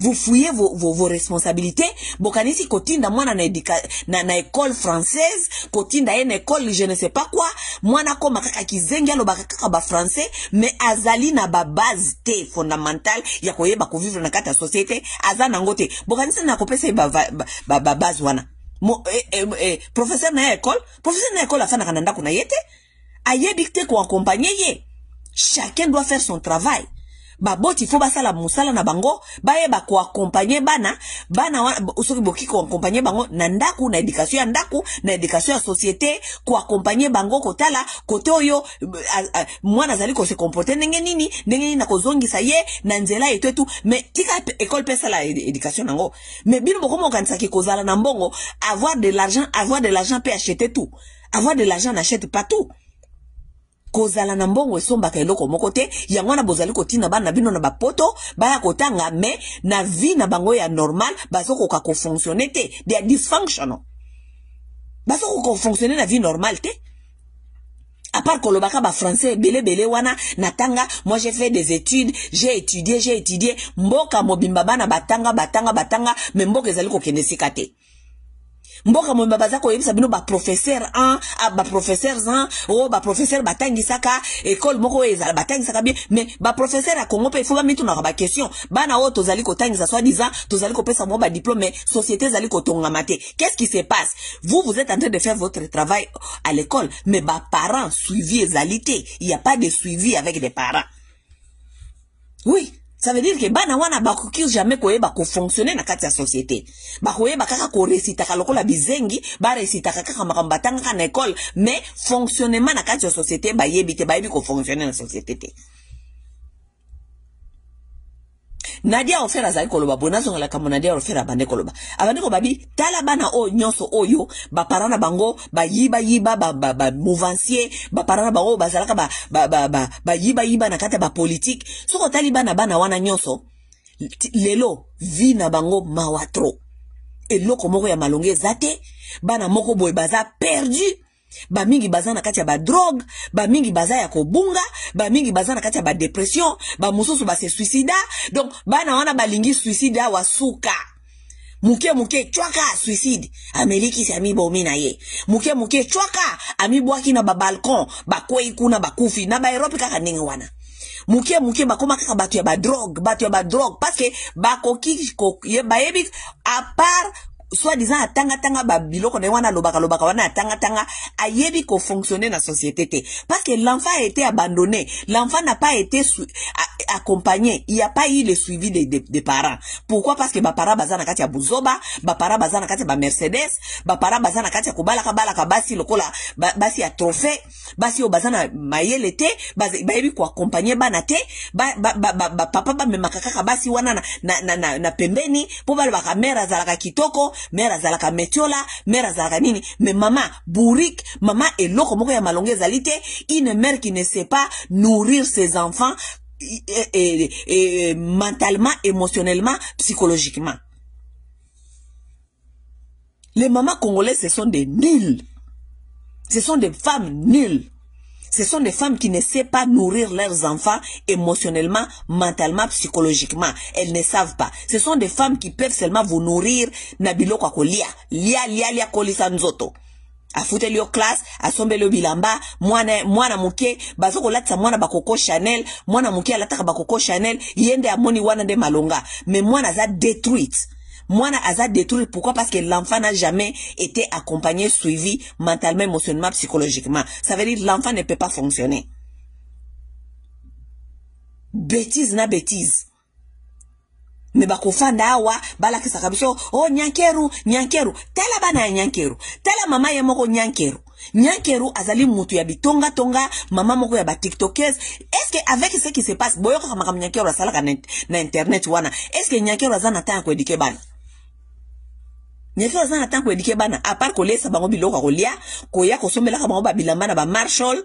Vous fouillez vos responsabilités. Bokanisi kotinda mwana na école française, kotinda une école je ne sais pas quoi, mwana koma kaka kizengi alo bakaka ba français, mais azali na ba base te fondamentale ya koyeba ko vivre na kati ya société, azana ngote. Bokanisi na kopesa ba base wana. Professeur na école afana kananda kuna yete, ayebi te ko accompagner ye. Chacun doit faire son travail. Babot il faut basala musala na bango baye ba ko accompagner bana usoki boki ko accompagner bango na ndaku na éducation ya ndaku na éducation ya société ko accompagner bango kotala kote oyo mwana zali ko se comporter ndenge nini na kozongisa ye na nzela etu mais tika école pesa la éducation nango mais bino boko mo kanisa ki kozala na mbongo avoir de l'argent peut acheter tout, avoir de l'argent n'achète pas tout. Kozala na mbongo esombaka eloko moko te yango na bozali kotina bana bino na bapoto baya kotanga mais na vie na bango ya normal bazoko ko fonctionner te, they are dysfunctional, bazoko ko fonctionner na vie normale te. À part kolobaka ba français belé wana natanga, moi j'ai fait des études, j'ai étudié mboka mobimba bana batanga mais mboka ezali ko kende sikate. Mboka mwe babaza ko yebisa bino ba professeur 1 ba professeur 1 ba professeur batangi saka école moko ezala batangi saka bien mais ba professeur a Congo pe fuga mitu na ba question bana o tozali ko tangi sa soi-disant tozali ko pesa mo ba diplôme mais société zali ko tonga maté. Qu'est-ce qui se passe? Vous êtes en train de faire votre travail à l'école mais ba parents suivi ezalité, il y a pas de suivi avec des parents. Oui, ça veut dire que bana wana bakoki jamais koyeba ko fonctionner na kati ya société. Bakoyeba kaka ko resita kalokola bizengi, ba resita kaka makamba tanga na école, mais fonctionnement na kati ya société ba yebi ko fonctionner na société te. Nadia ofera za koloba bonazo ngala kama Nadia ofera bande koloba. Abande ko babi tala bana o nyonso oyo ba parana bango ba yiba ba mouvancier ba parana bango bazalaka ba yiba na kata ba politique. Soko tali bana wana nyonso lelo vi na bango mawatro. Eloko moko ya malonge zate bana moko boy baza perdu. Ba mingi baza na kati ya ba drogue, ba mingi baza ya kobunga, ba mingi baza na kati ya ba dépression, ba mususu ba se suicida. Donc bana wana balingi suicide wa suka. Muke chwaka suicide. Ameliki si ami bomi na ye. Muke chwaka ami bwaki na ba balcon, ba kwei kuna ba kufi na ba Europe kaka ndenge wana. Muke bakoma kaka batu ya ba drogue parce que ba koki ye ba yebi à part soit disant tanga ba biloko na wana lobaka wana tanga ayebi ko fonctionner na société te parce que l'enfant a été abandonné, l'enfant n'a pas été accompagné, il y a pas eu le suivi des parents. Pourquoi? Parce que ba parents bazana kati ya buzoba, ba parents bazana kati ya ba Mercedes, ba parents bazana kati ya balaka basi lokola basi ya trophée, basi o bazana mayele te, ba yebi ko accompagner bana te, papa ba memaka kaka basi wana na pembeni po ba mera zalaka kitoko, mera zalaka metiola, mera zalaka nini, mais maman bourrique, maman eloko moko ya malonge zalite, une mère qui ne sait pas nourrir ses enfants mentalement, émotionnellement, psychologiquement. Les mamans congolaises, ce sont des nuls. Ce sont des femmes nulles. Ce sont des femmes qui ne savent pas nourrir leurs enfants émotionnellement, mentalement, psychologiquement. Elles ne savent pas. Ce sont des femmes qui peuvent seulement vous nourrir nabilo kwa kolia. Lia kolisa nzoto. Afute lio classe, asombe lio bilamba, mwana muke, bazoko latsa mwana bakoko Chanel, mwana muke alataka bakoko Chanel, yende amoni wana de malonga. Mais mwana za détruite. Mwana aza détruit. Pourquoi? Parce que l'enfant n'a jamais été accompagné, suivi mentalement, émotionnellement, psychologiquement. Ça veut dire que l'enfant ne peut pas fonctionner. Bêtise na bêtise. Mais bakofanda awa bala kisa kabiso oh nyankeru tala bana nyankeru tala mama ye moko nyankeru Nyankeru azali mutu ya bitonga tonga mama moko ya ba tiktokeuse. Est-ce que avec ce qui se passe boyo kama kama Nyankeru asalaka na internet wana, est-ce que Nyankeru azana temps ko éduquer bana? Nyankeru azana temps ko éduquer bana à part ko lesa bango biloko ko lia, ko ya ko sombela bango ba bilamba na ba marshal,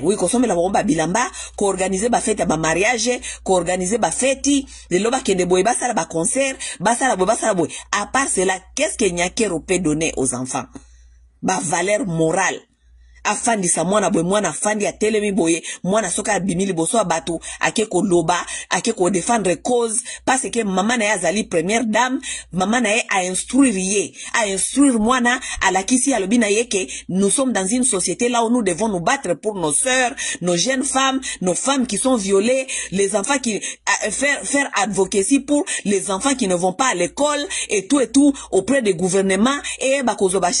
oui ko sombela bango ba bilamba, ko organiser ba fête ba mariage, ko organiser ba fête, le loba kende boy ba sala ba concert, ba sala boy. À part cela, qu'est-ce que Nyankeru peut donner aux enfants? Ba valeur morale. Afandi sa mwana boy mwana afandi ya telemi boye mwana soka bimili boso abatu ake ko loba ake ko défendre cause parce que maman na azali première dame maman na a instruire mwana alakisi alobi na yeke nous sommes dans une société là où nous devons nous battre pour nos sœurs, nos jeunes femmes, nos femmes qui sont violées, les enfants qui faire advocacy pour les enfants qui ne vont pas à l'école et tout auprès des gouvernements et bakozo ba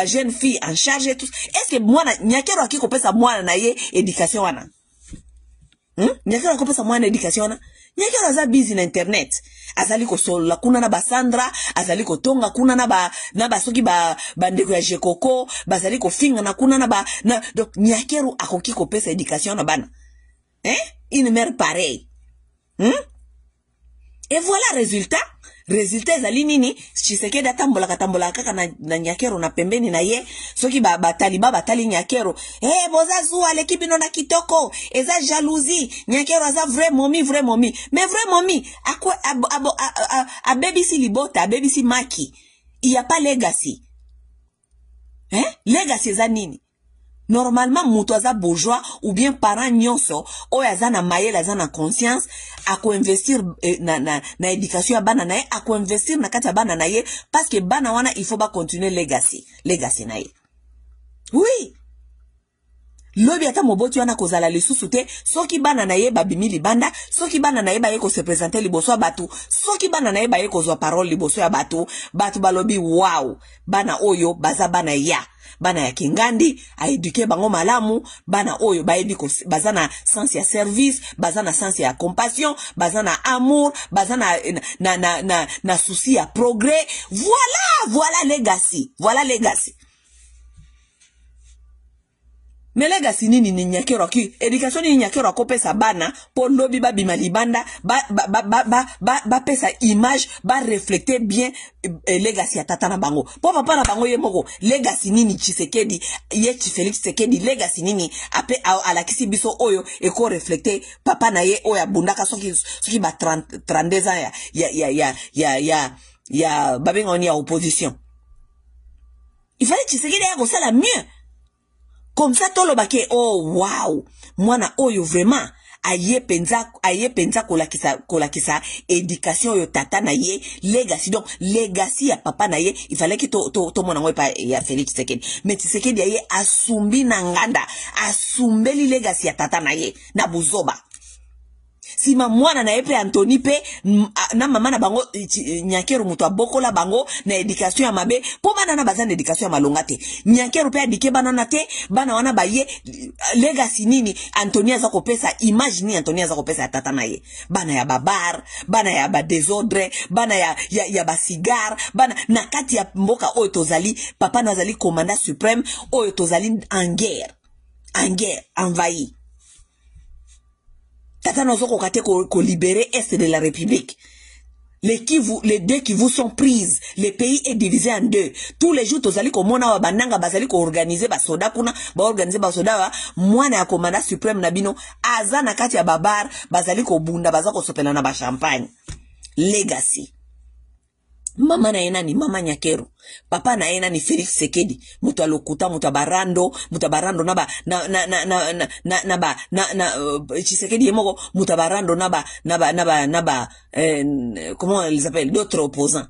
jeune fille en charge et tout. Est-ce que mwana Nyankeru akiko pesa mwana na ye éducation wana? Nyankeru akiko pesa mwana éducation wana? Nyankeru aza busy na internet. Azali ko sola kuna na basandra, azali ko tonga kuna na ba soki ba bandeko ya jekoko, bazali ko finga na kuna na donc Nyankeru akoki ko pesa éducation na bana. Une mère pareille. Et voilà résultat ezali nini? Tshisekedi atambola kaka na Nyankeru na pembeni na ye soki bataliba batali Nyankeru boza zuwa lekibino na kitoko eza jalousie Nyankeru aza vrai momie mais vrai momie akwa a babysy libota babysy maki il y a pas legacy legacy eza nini? Normalement mutu aza bourgeois ou bien parent nyonso oyo aza na mayele aza na conscience ako investir na éducation ya bana na ye ako investir na kati ya bana na ye parce que bana wana il faut ba continuer legacy na ye. Oui, lobi ata moboti wana kozala lisusu te soki bana na ye babimi libanda, soki bana na ye ba ye ko se présenter liboso ya batu, soki bana na ye ba ye kozwa parole liboso ya batu balobi wow bana oyo baza bana ya bana ya kingandi a éduquer bango malamu bana oyo bayebi ko bazana sens ya service bazana sens ya compassion bazana amour bazana na souci ya progrès. Voilà legacy. Mais legacy nini ni Nyankeru ki éducation ni Nyankeru akopesa bana po lobi ba bima libanda ba pesa image ba refléter bien legacy ya tata na bango po papa na bango ye moko legacy nini Tshisekedi ye Félix Tshisekedi legacy nini ape alakisi biso oyo eko refléter papa na ye oyo abundaka soki ba 32 ans ya babenga oni ya opposition. Il fallait Tshisekedi ya kosala mieux. Comme ça, tout le baké, oh, wow, mwana oyo vraiment, aye penza kolakisa éducation yo tata na ye, legacy. Donc, legacy ya papa na ye, il fallait que to mwana ngoy pa ya Félix Tshisekedi. Mais Tshisekedi ya ye, asumbi na nganda, asumbeli legacy ya tata na ye, na buzoba. Si mwana na epe Anthony pe na mama na bango Nyankeru mutu abokola bango na éducation ya mabe po bana na bazana éducation ya malonga te Nyankeru pe adike bana na te bana wana baye legacy nini Anthony aza kopesa image ni Anthony aza kopesa tata na ye bana ya babar bana ya ba désordre bana ya ba cigare bana na kati ya mboka oyo tozali papa na azali commandant suprême oyo tozali en guerre envahi. Tata nozoko kate ko libérer est de la République. Les deux qui vous sont prises. Le pays est divisé en deux. Tous les jours, tozali ko mona wa bananga bazali ko organiser ba soda kuna, ba organiser ba soda wa mwana ya commandant suprême na bino azana kati ya babar bazali ko bunda bazako sopela na ba champagne. Legacy. Mama na ena ni mama Nyankeru. Papa na ena ni Félix Tshisekedi. Mutu alokuta, mutu barando Tshisekedi yemoko, mutu barando comment ils appellent, d'autres opposants.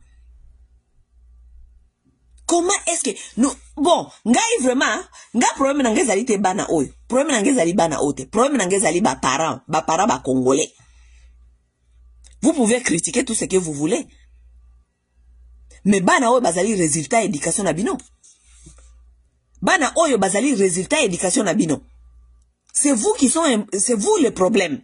Comment est-ce que nous, bon, ngai vraiment, problème na ngezali te bana oyo. Problème na ngezali bana ote. Problème na ngezali ba parents ba congolais. Vous pouvez critiquer tout ce que vous voulez. Mais bana oyo bazali résultat éducation na bino. Bana oyo bazali résultat éducation na bino. C'est vous le problème.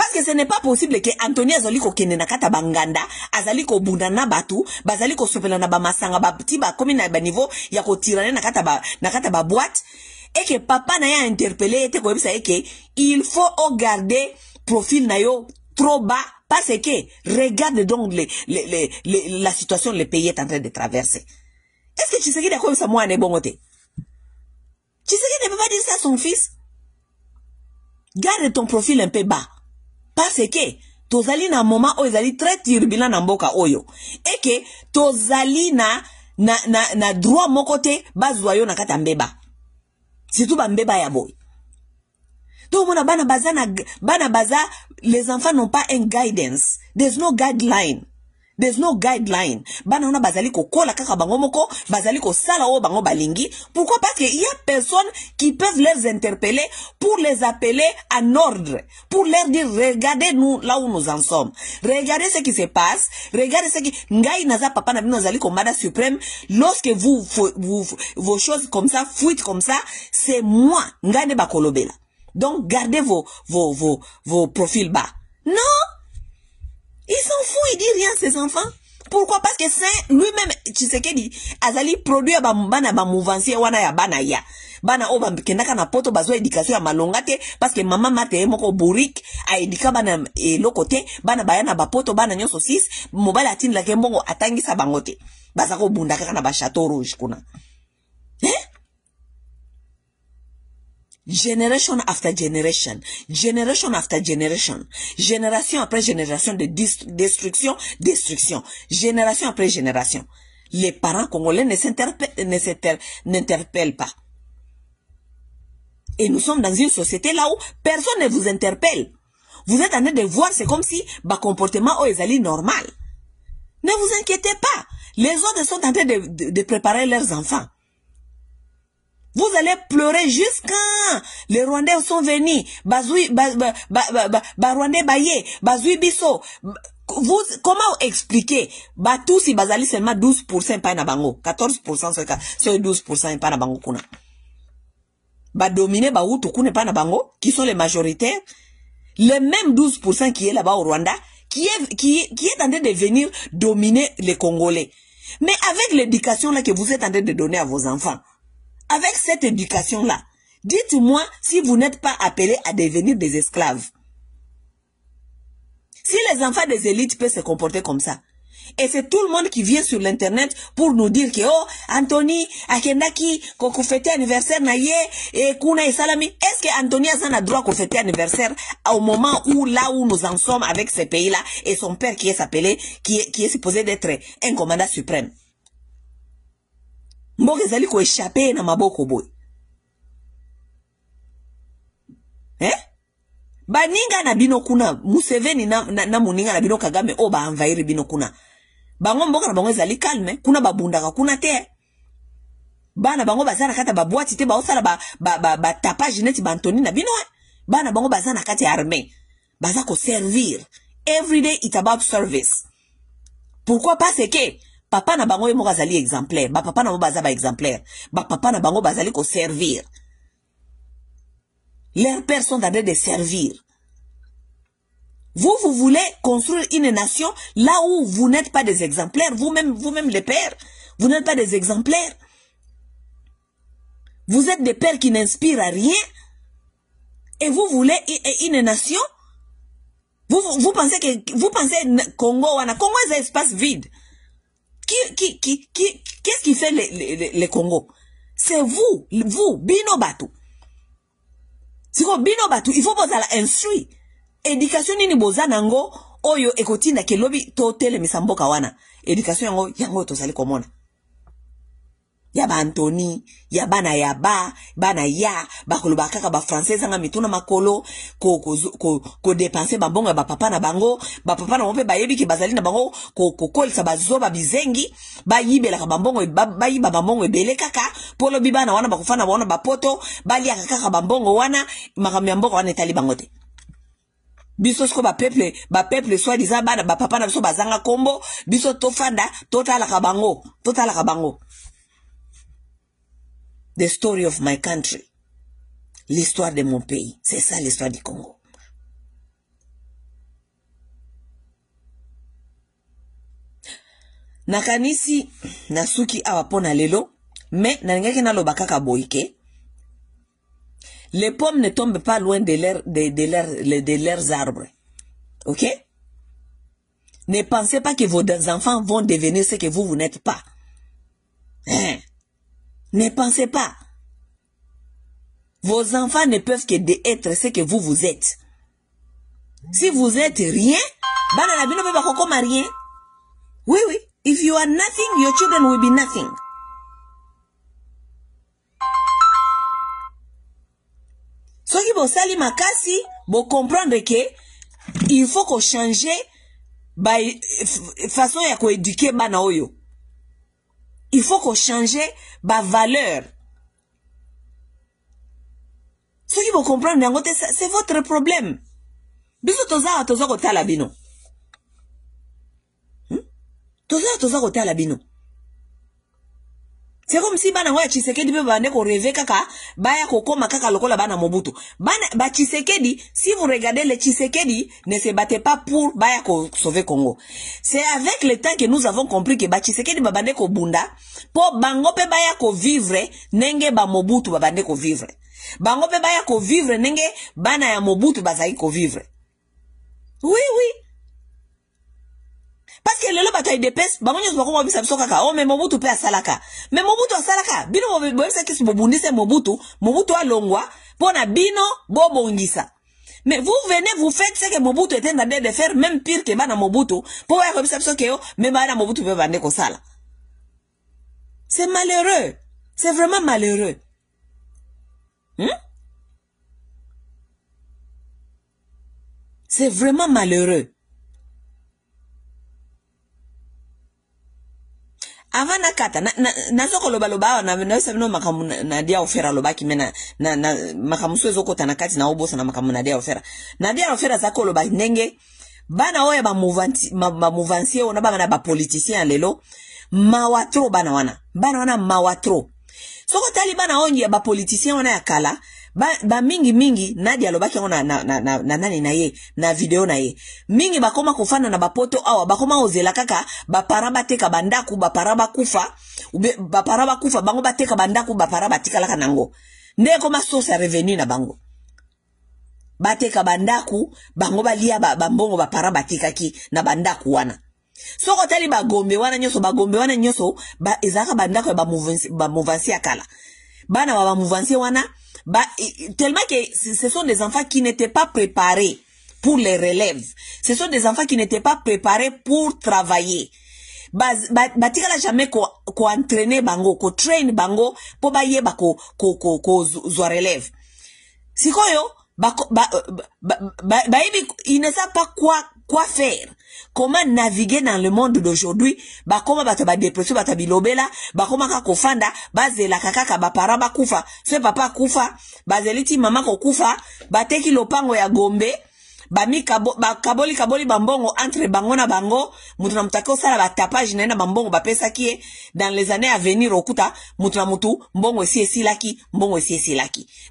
Parce que ce n'est pas possible que Anthony azali ko kende na kata banganda, azali ko bunda na batu, bazali ko sopela na ba masanga ba petit ba komi na ba niveau ya ko tirane na kata ba boîte et que papa na ya interpellé était comme ça et que il faut garder profil na yo trop bas parce que regarde donc la situation le pays est en train de traverser. Est-ce que tu sais qu'il y a comme ça moi ne bon côté? Tu sais qu'il ne peut pas dire ça à son fils? Garde ton profil un peu bas. Parce que tozali na moment où ezali très turbulent na mboka oyo. Et que tozali na droit mon côté bazwa na kata mbeba. Surtout ba mbeba ya boy. Donc mona bana baza les enfants n'ont pas un guidance. There's no guideline. There's no guideline. Bana ona bazali ko kola kaka bango moko, bazali ko sala o bango balingi. Pourquoi? Parce qu'il y a personnes qui peuvent les interpeller pour les appeler en ordre, pour leur dire regardez nous là où nous en sommes. Regardez ce qui se passe, regardez ce qui ngai naza papa na bino zali komada suprême. Lorsque vos choses comme ça fuitent comme ça, c'est moi ngai ba kolobela. Donc gardez vos profils bas. Non! Il s'en fout, il dit rien ces enfants. Pourquoi? Parce que c'est lui-même, tu sais qu'il dit, azali produit bana ba mouvancier wana ya bana ya. Bana oba kendaka na poto bazo éducation ya malongate parce que maman mate moko bourrique a éduqué bana et lokote bana bayana ba poto bana nyoso 6 mobile atine la kembongo atangisa bangote. Bazako bunda kaka na ba château rouge kuna. Generation after generation, generation after generation, génération après génération de destruction, génération après génération. Les parents congolais n'interpellent pas. Et nous sommes dans une société là où personne ne vous interpelle. Vous êtes en train de voir, c'est comme si votre comportement est normal. Ne vous inquiétez pas. Les autres sont en train de préparer leurs enfants. Vous allez pleurer jusqu'à les Rwandais sont venus. Rwandais baye, Bazoui biso. Vous, comment expliquer? Tout si bazali seulement 12% pas na bango. 14% c'est 12% pas na bango kuna. Dominer Baoutou kune pas na bango, qui sont les majoritaires. Le même 12% qui est là-bas au Rwanda, qui est en train de venir dominer les Congolais. Mais avec l'éducation là que vous êtes en train de donner à vos enfants, avec cette éducation-là, dites-moi si vous n'êtes pas appelés à devenir des esclaves. Si les enfants des élites peuvent se comporter comme ça, et c'est tout le monde qui vient sur l'internet pour nous dire que oh, Anthony, Akendaki, qu'on fête anniversaire naye, et Kuna et Salami, est-ce que Anthony a droit qu'on fête anniversaire au moment où, là où nous en sommes avec ces pays-là, et son père qui est appelé, qui est supposé d'être un commandant suprême? Mboke zali ko échapper na maboko boy. Baninga na bino kuna, Museveni na muninga na bino Kagame o ba envahir bino kuna. Bango mboka na bango zali calme, kuna babundaka kuna te. Bana bango bazana kata ba boîte te ba osala ba tapage neti ba Anthony na bino. Bana bango bazana kata armée. Baza ko servir. Every day it's about service. Pourquoi? Parce que papa na bango yemo bazali exemplaire, ba papa na bango baza ba exemplaire, ba papa na bango bazali ko servir. Leurs pères sont en train de servir. Vous voulez construire une nation là où vous n'êtes pas des exemplaires, vous-même les pères, vous n'êtes pas des exemplaires. Vous êtes des pères qui n'inspirent à rien et vous voulez une nation. Vous pensez Congo est un espace vide. Qu'est-ce qui fait le Congo? C'est vous, Bino Batu. C'est comme Bino Batu, il faut poser la instruire. Éducation nini boza nango, oyo ekotinda ke lobi totele misamboka wana. Éducation yango tosali komona. Yaba Anthony, yabana yaba, bana ya, bakolo bakaka ba français zanga mituna makolo, ko dépenser bambongo ba papa na bango, ba papa na mope bayebi ki bazali na bango, ko kolisa bazoba bizengi, ba yibela ka bambongo, ba yiba bambongo ebele kaka, polo bibana wana bakufana wana ba poto, bali akaka bambongo wana, makamya mbongo wana etali bangote. Biso sko ba peuple soi-disant ba papa na biso bazanga kombo, biso tofanda, totala ka bango. The story of my country. L'histoire de mon pays. C'est ça l'histoire du Congo. nakanisi nasuki awa pona lelo, mais nalingaki naloba kaka boyke. Les pommes ne tombent pas loin de leurs arbres. Ok? Ne pensez pas que vos enfants vont devenir ce que vous n'êtes pas. Hein? Ne pensez pas. Vos enfants ne peuvent que être ce que vous êtes. Si vous êtes rien, rien. Oui, oui. If you are nothing, your children will be nothing. Ce qui vous sali makasi, vous comprendre que il faut qu'on change façon ya ko éduquer bana oyo. Il faut qu'on change valeur. Ce qui vous comprendre c'est votre problème. Biso toza ko tala bino. Toza ko tala bino. C'est comme si bana wa Tshisekedi be bande ko rêver kaka baya ko koma kaka lokola bana Mobutu. Ba Tshisekedi, si vous regardez le Tshisekedi ne se battait pas pour baya ko sauver Congo. C'est avec le temps que nous avons compris que ba Tshisekedi ba bande ko bunda po bango pe baya ko vivre nenge ba Mobutu ba bande ko vivre. Bango pe baya ko vivre nenge bana ya Mobutu bazai ko vivre. Oui, oui. Parce que le bataille de pes, bangonyo zwa ko bisa biso kaka, oh mais Mobutu pe asalaka. Mais Mobutu asalaka, bino bobisa kisi bobundise Mobutu alongwa, pona bino bobongisa. Mais vous venez, vous faites ce que Mobutu était en train de faire, même pire que bana Mobutu, pour voir ko bisa biso ke yo, mais bana Mobutu pe bande ko sala. C'est malheureux. C'est vraiment malheureux. C'est vraiment malheureux. Avant nakata na soko loba na sabino makamu na dia ofera lobaki mena na makamu swezo kota na kati na obosa na makamu na dia ofera. Na dia ofera zako loba nenge bana oya ba mouvantie ona ba na ba politicien lelo mawatro bana wana mawatro. Soko tali bana onye ba politicien wana ya kala ba mingi Nadia lobaki ona na nani na ye na video na ye mingi bakoma kufana na bapoto awa bakoma ozela kaka baparaba teka bandaku baparaba kufa baparaba kufa bango bateka bandaku baparaba tikala kanango nde koma source ya revenu na bango bateka bandaku bango balia bambongo baparaba tikaki na bandaku wana soko tali bagombe wana nyoso ezaka bandaku ya ba mouvansi akala bana ba mouvansi wana tellement que ce sont des enfants qui n'étaient pas préparés pour les relèves. Ce sont des enfants qui n'étaient pas préparés pour travailler. Batikala jamais ko entraîner bango, ko train bango, po ba yeba ko zo relève. Sikoyo, ils ne savent pas quoi faire. Comment naviguer dans le monde d'aujourd'hui? Comment ba dépression, ba bilobela, comment ka kofanda, bazela kakaka ba paraba kufa, se papa kufa, bazeliti mama ko kufa, bateki lopango ya Gombe, kaboli bambongo entre bango na bango, mutu na mutako sala ba tapage na bambongo ba pesa kie dans les années à venir okuta, mutu na mutu mbongo esi laki.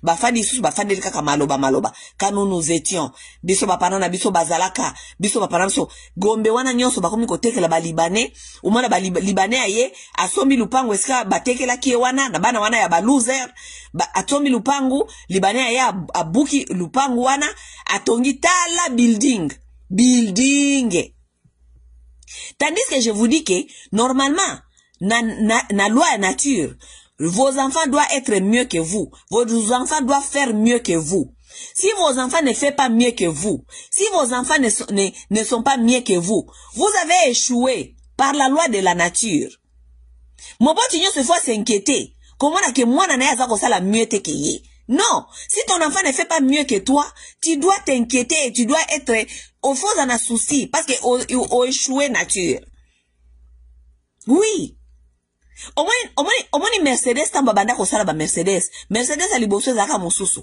Ba fadi susu ba fadi kaka maloba. Quand nous étions, biso ba panana biso bazalaka, biso ba panana so Gombe wana nyonso bakomi ko tekela ba libanais, umana ba libanais aye asombi lupango eska batekela kie wana na bana wana ya ba loser, atombi lupango libanais aye abuki lupango wana atongi la building. Tandis que je vous dis que normalement na loi nature, vos enfants doivent être mieux que vous. Vos enfants doivent faire mieux que vous. Si vos enfants ne font pas mieux que vous, si vos enfants ne sont pas mieux que vous avez échoué par la loi de la nature. Mon bon tignon se faut s'inquiéter. Comment est-ce que moi n'ai pas ça la mieux que ye? Non, si ton enfant ne fait pas mieux que toi, tu dois t'inquiéter et tu dois être au fond dans un souci parce que au échoué nature. Oui. Au moins Mercedes tamba banda ko sala ba Mercedes ali bosso zaka mosusu.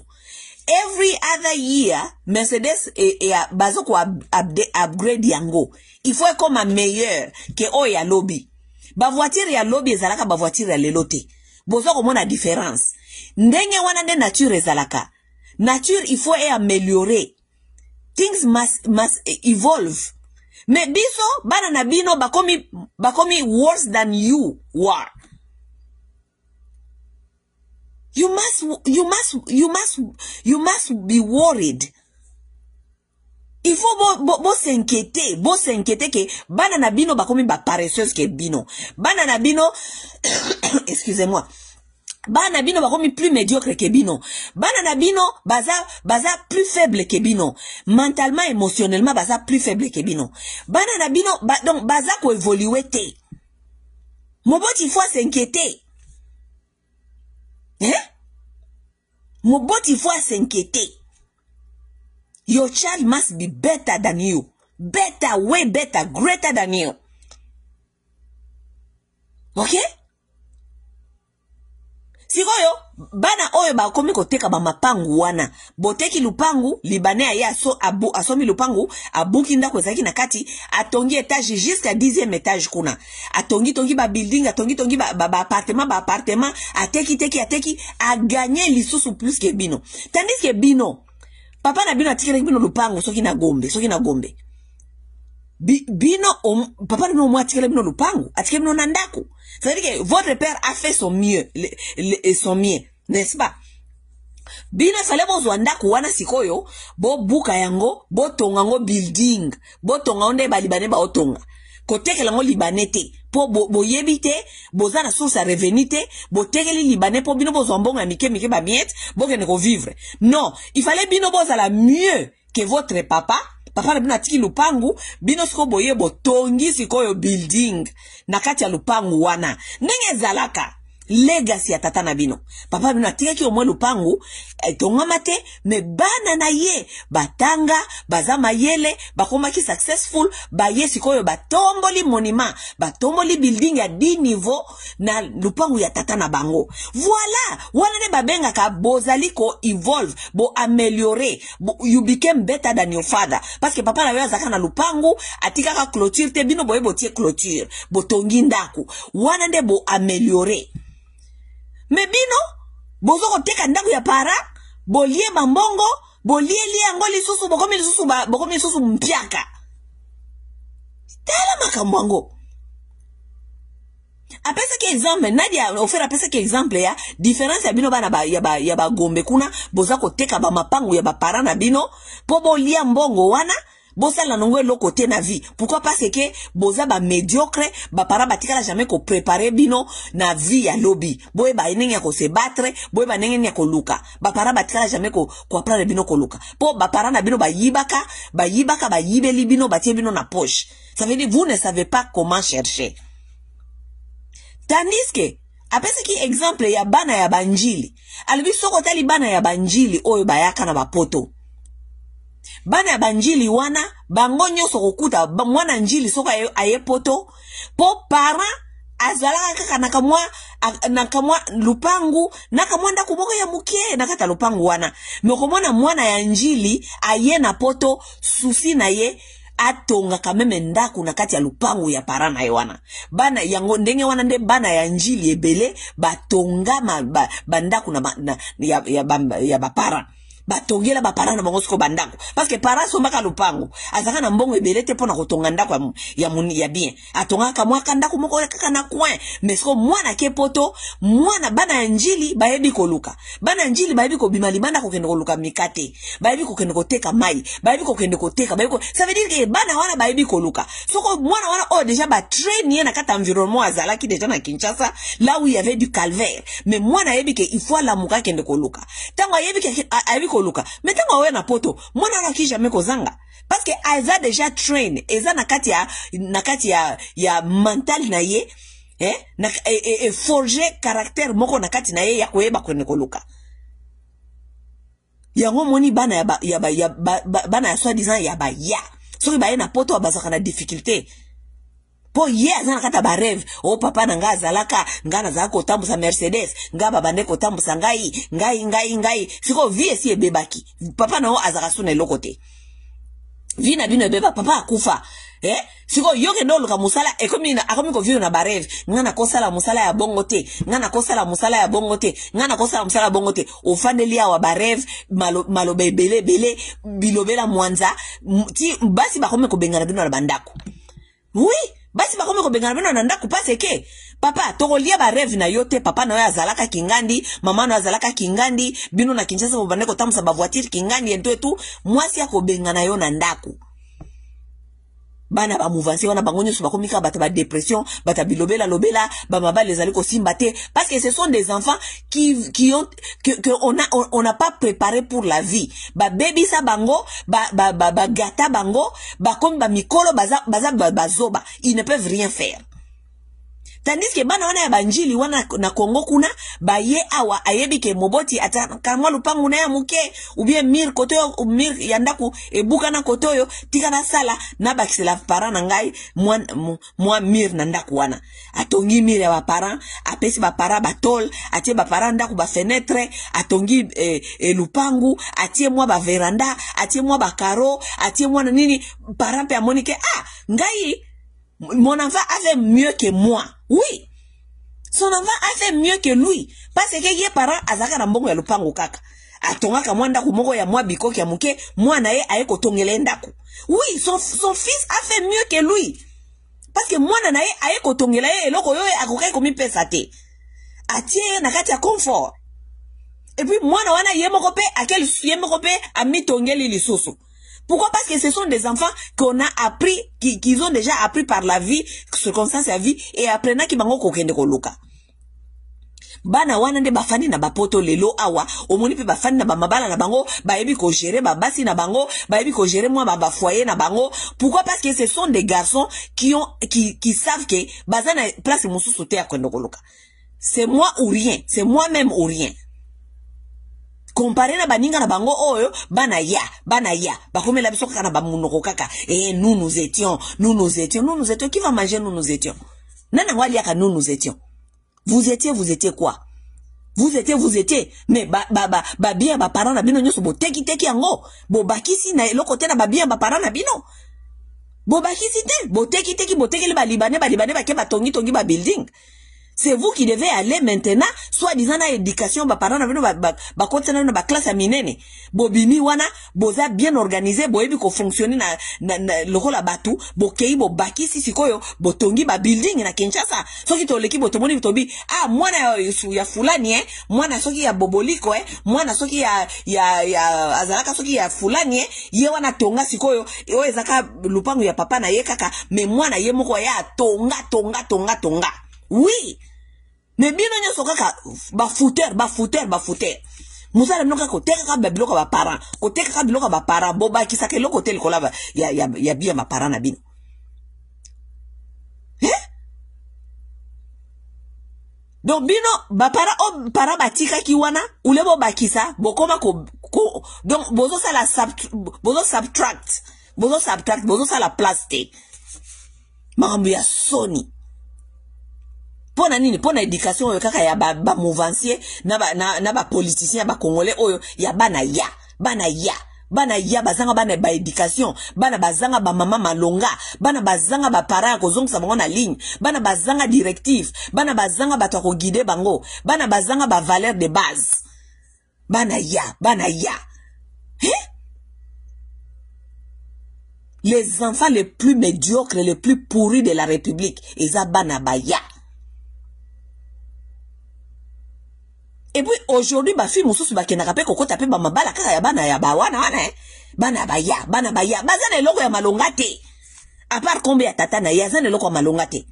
Every other year Mercedes et bazo ko upgrade yango. Il faut comme un meilleur que o ya lobby. Ba voiture ya lobby ezalaka ba voiture ya lelote. Bozo ko mona différence. Ndenge wana de nature ezalaka. Nature il faut améliorer. Things must evolve. Mais biso bana na bino bakomi worse than you are. You must be worried. Il faut bo s'inquiéter que bana na bino bakomi ba paresseuse ke bino. Bana na bino excusez-moi. Bana na bino bakomi plus médiocre ke bino. Bana na bino baza plus faible ke bino. Mentalement, émotionnellement baza plus faible ke bino. Bana na bino donc baza ko évoluer te. Moboti il faut s'inquiéter. Hein? Moboti il faut s'inquiéter. Your child must be better than you. Better, way better, greater than you. Okay? Sikoyo, bana oyo ba komi koteka ba mapangu wana. Boteki lupangu, libanais ya asomi lupangu, abuki ndako ezaki na kati, atongi étage jusqu'à 10e étage kuna. Atongi ba building, atongi ba appartement, ateki, a gagné lisusu plus que bino. Tandis que bino, papa na bino atikele bino lupangu soki na gombe. Bino papa na bino mwa atikele bino lupangu, atikele bino nandaku. Ça veut dire que votre père a fait son mieux, son mieux, n'est-ce pas? Bino fallait bozwa ndaku wana sikoyo, bo buka yango, bo tonga ngo building, bo tonga onde ba libanais ba otonga. Koteke lango libanais te, po bo yebite, boza na source à revenu te, bo tekeli libanais po bino bozwa mbongo ya mike ba miette, bo kene ko vivre. Non, il fallait bino boza la mieux que votre papa. Papa na bino atiki lupangu, bino siko boye botongi sikoyo building, nakati ya lupangu wana. Ndenge zalaka, legacy ya tata na bino. Papa bino atiki omwe lupangu, tongama te, me bana na ye, batanga, bazama yele, bakomaki successful, baye sikoyo batomboli monument, batomboli building ya 10 niveau, na lupangu ya tata na bango. Voilà, wana ne babenga ka bozali ko evolve, bo améliorer, you became better than your father. Parce que papa na yo azaka na lupangu, atika ka clôture te, bino boye botie clôture, botongi ndaku. Wana nde bo améliorer. Me bino, bozo koteka ndaku ya para, bolie bambongo, bolie yango lisusu, bokomi lisusu mpiaka. Tala makamwango. Apesa ke exemple, Nadia ofera apesa ke exemple ya différence ya bino bana ya ba gombe kuna, boza koteka ba mapangu ya ba para na bino, po bolia mbongo wana, bosa la nongwe lo côté na vie. Pourquoi? Parce que boza ba médiocre, ba para batika la jamais ko préparer bino na vie ya lobby. Boye ba nenge ya ko se battre, boye ba nenge ya ko luka. Ba para batika la jamais ko apprendre bino ko luka. Po ba para na bino ba yibaka, ba yibeli bino, ba tie bino na poche. Ça veut dire vous ne savez pas comment chercher. Tandis que apesa ki exemple ya bana ya banjili. Albi soko tali bana ya banjili oyo bayaka na bapoto. Bana ya banjili wana bango nyonso kokuta mwana njili soko aye poto po para azalaka kaka nakamwa lupangu nakamwa ndaku moko ya mukie nakata lupangu wana. Mekomona mwana ya njili aye na poto susi na ye atonga kameme ndaku na kati ya lupangu ya para na wana. Bana yango ndenge wana nde bana ya njili ebele batonga bandaku ya bapara. Batongela bapara na bango siko bandako. Parce que para sombaka lupangu. Azaka na mbongo ebele te pona kotonga ndako ya bien. Atonga kamwa kandako moko kaka na coin. Mais siko mwana ke poto, mwana bana ya njili bayebi koluka. Bana ya njili bayebi ko bimali banda ko kende koluka mikate. Bayebi ko kende koteka mai. Bayebi ko kende koteka. Ça veut dire que bana wana bayebi koluka. Soko mwana wana déjà ba train na kata environnement azalaki déjà na Kinshasa, là où il y avait du calvaire. Mais mwana yebi ke il faut la muka kende koluka. Tango yebi ke ayebi luka. Metango we na poto, mwana waki jamais kozanga. Parce que aiza déjà train, eza nakati ya mental na ye, forger caractère moko nakati na ye ya koyeba kwene koluka. Yango moni bana ya soi-disant ya ba ya. Soki ba ye na poto abazaka na difficulté. Po ye azana kata ba rêve, o papa na nga azalaka, nga na zaka kotambusa Mercedes, nga babande kotambusa ngai, siko vie si ebebaki. Papa na o azaka suna eloko te. Vi na bino ebeba, papa akufa. Siko yoke ndolo ka musala ekomi ko vio na barev ngana kosala musala ya bongote ngana kosala musala ya bongote ngana kosala musala ya bongote ofandeli awa barev malobe bele bilobela mwanza ti basi bakome ko bengana bino na bandako. Oui, basi bakome ko bengana bino na ndako parce que papa tokolia barev na yote papa na yo azalaka kingandi mama na azalaka kingandi bino na Kinshasa bobande ko tamusa ba voiture kingandi ento etu mwasi ako bengana yo na ndako. Bana ba mouvansi wana bangonyo so bakomika bata ba dépression bata bilobela lobela ba maba les ali ko simbate parce que ce sont des enfants qui ont que on n'a pas préparé pour la vie. Ba baby sa bango ba gata bango ba comme ba mikolo bazoba, ils ne peuvent rien faire. Tandis que bana wana ya banjili wana na Kongo kuna ba ye awa ayebi ke moboti ata kamwa lupangu na ya muke ou bien mir kotoyo mir yandaku ebuka na kotoyo tika na sala na bakisela parent na ngai moi mir na ndaku wana atongi mir ya ba parent apesi ba parent batol atie ba parent ndaku ba fenêtre atongi lupangu atie moi ba veranda atie moi ba caro atie moi na nini parent pe amonike ngai mon enfant a fait mieux que moi. Oui. Son enfant a fait mieux que lui. Parce que ye parent azaka na mbongo ya lupango kaka. Atonga ka mwanda ku moko ya mwa biko ya muke, mwana ye aye kotongele ndako. Oui, son fils a fait mieux que lui. Parce que mwana na ye aye kotongela ye eloko yo akokai komi pesa te. Atie na kati ya confort. Et puis mwana wana ye moko pe akel ye moko pe amitongeli lisusu. Pourquoi? Parce que ce sont des enfants qu'on a appris, qu'ils ont déjà appris par la vie, circonstances à vie, et apprenant qui bango kokende koluka. Bana wana nde bafani na bapoto lelo awa, omoni pe bafani na bamabala na bango, baebi ko gérer babasi na bango, baebi ko gérer moi ba foyer na bango. Pourquoi? Parce que ce sont des garçons qui savent que bazana place mususu te akwende koluka. C'est moi ou rien, c'est moi-même ou rien. Comparé na baninga na bango oyo bana ya bakomela biso kaka na bamunoko kaka nous étions qui va manger nous étions nana ngwali aka nous étions vous étiez quoi vous étiez mais ba bien ba parents na bino nyoso boteki yango bo bakisi na eloko te na ba bien ba parents na bino bo bakisi te boteki le ba libanais ba ke batongi ba building. C'est vous qui devez aller maintenant, soit disant na éducation, ba parents na bino ba kontena na ba classe ya minene. Bobimi wana, boza bien organisé, boyebi ko fonctionner na loko la batu, bo kei bo bakisi sikoyo, bo tongi ba building na Kinshasa. Soki to leki bo tomoni bitobi, mwana ya fulani mwana soki ya boboliko mwana soki ya azalaka soki ya fulani ye wana tonga sikoyo, o ezaka lupangu ya papa na ye kaka, me mwana ye moko ya tonga. Oui. Mais bino nyoso kaka ba fouteur. Musala mnoka ko teka ka biloko ba parents. Ko teka ka biloko ba parents bo ba kisaka loko tel ko lava ya bien ma parents na bino. Donc bino ba para batika ki wana ule bo bakisa bokoma ko donc bozo sala subtract bozo sala plastique. Makambo ya soni. Pona nini pona éducation oyo kaka ya ba mouvancier na ba politicien ba congolais oyo ya bana ya bazanga bana ba éducation bana bazanga ba mama malonga bana bazanga ba parents ko zongisa bango na ligne bana bazanga directive bana bazanga bato ko guider bango bana bazanga ba valeur de base bana ya les enfants les plus médiocres les plus pourris de la République eza bana baya. Et puis aujourd'hui ba fille mususu ba kenaka pe kokota pe ba mabala kaka ya bana ya ba wana bana baya bazana eloko ya malonga te à part combien tata na ya zana eloko ya malonga te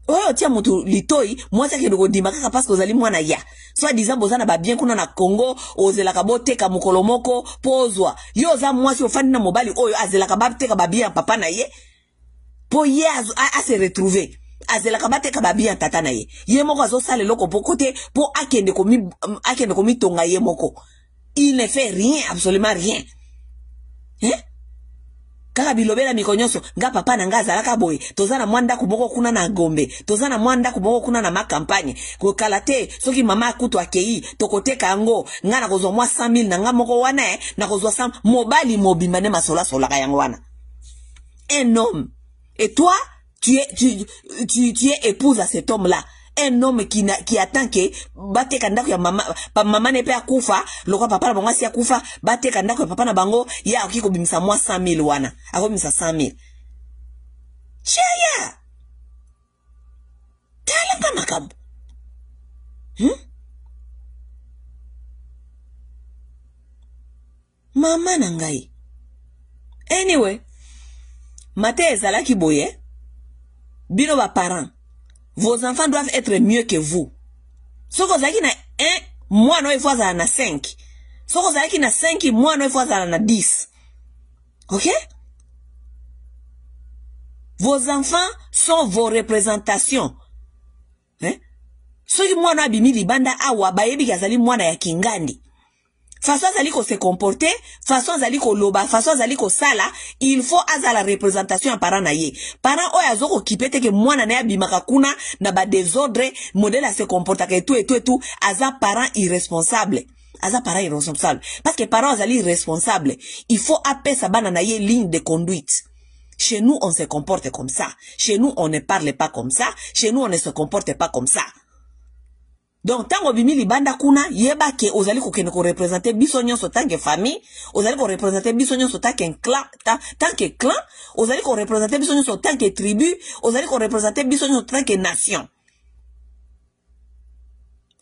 oyo tia mutu litoi mwasa ke ndoko ndima kaka parce que ozali mwana ya soit disant bozana ba bien kuna na Congo ozelaka boteka mukolo moko pozwa yo za mwasi ofandi na mobali oyo azelaka ba teka ba bien papa na ye po ye a se retrouver azela kabate kababia tata na ye moko azo sale loko pokote po akende komi tonga ye moko il ne fait rien absolument rien kaka bilobela mikonyoso nga papa na nga azalaka boye tozana mwanda kumoko kuna na Gombe tozana mwanda kumoko kuna na makampagne ko kalate soki mama akutu akei tokoteka yango nga na kozwa mwa 100,000 na nga moko wana na kozwa 100 mobali mobimba ne masola solaka yango wana Un homme. Et toi, tu es épouse à cet homme-là. Un homme qui attend que bate kandako ya maman ne pe akufa, loko papa na bango si akufa, bate kandako ya papa na bango, ya akiko bimisa moi 100,000 wana. Ako bimisa 100,000. Chaya. Tala pa makambo. Mama na ngai. Anyway, mate ezalaki boye. Bino ba parents. Vos enfants doivent être mieux que vous. Si vous avez 1, moi non il faut na 5. Si vous avez na 5, moi non il faut na 10. OK? Vos enfants sont vos représentations. Hein? Soki moi non abimi libanda awa bayebi kazali mwana ya kingandi. Façon azali ko se comporter, façon azali ko loba, façon azali ko sala, il faut aza la représentation ya parent na ye. Parent oyo azoko kipete ke mwana na ya bimaka kuna na ba désordre, modèle a se comporta ke tout, aza parent irresponsable. Aza parent irresponsable. Parce que parent azali irresponsable, il faut appeler sa bana na ye ligne de conduite. Chez nous, on se comporte comme ça. Chez nous, on ne parle pas comme ça. Chez nous, on ne se comporte pas comme ça. Donc, tant que bimi libanda kuna, yeba ke ozali ko kene ko représenter biso nyonso tant que famille, ozali ko représenter biso nyonso tant que clan, tant que clan, ozali ko représenter biso nyonso tant que tribu, ozali ko représenter biso nyonso tant que nation.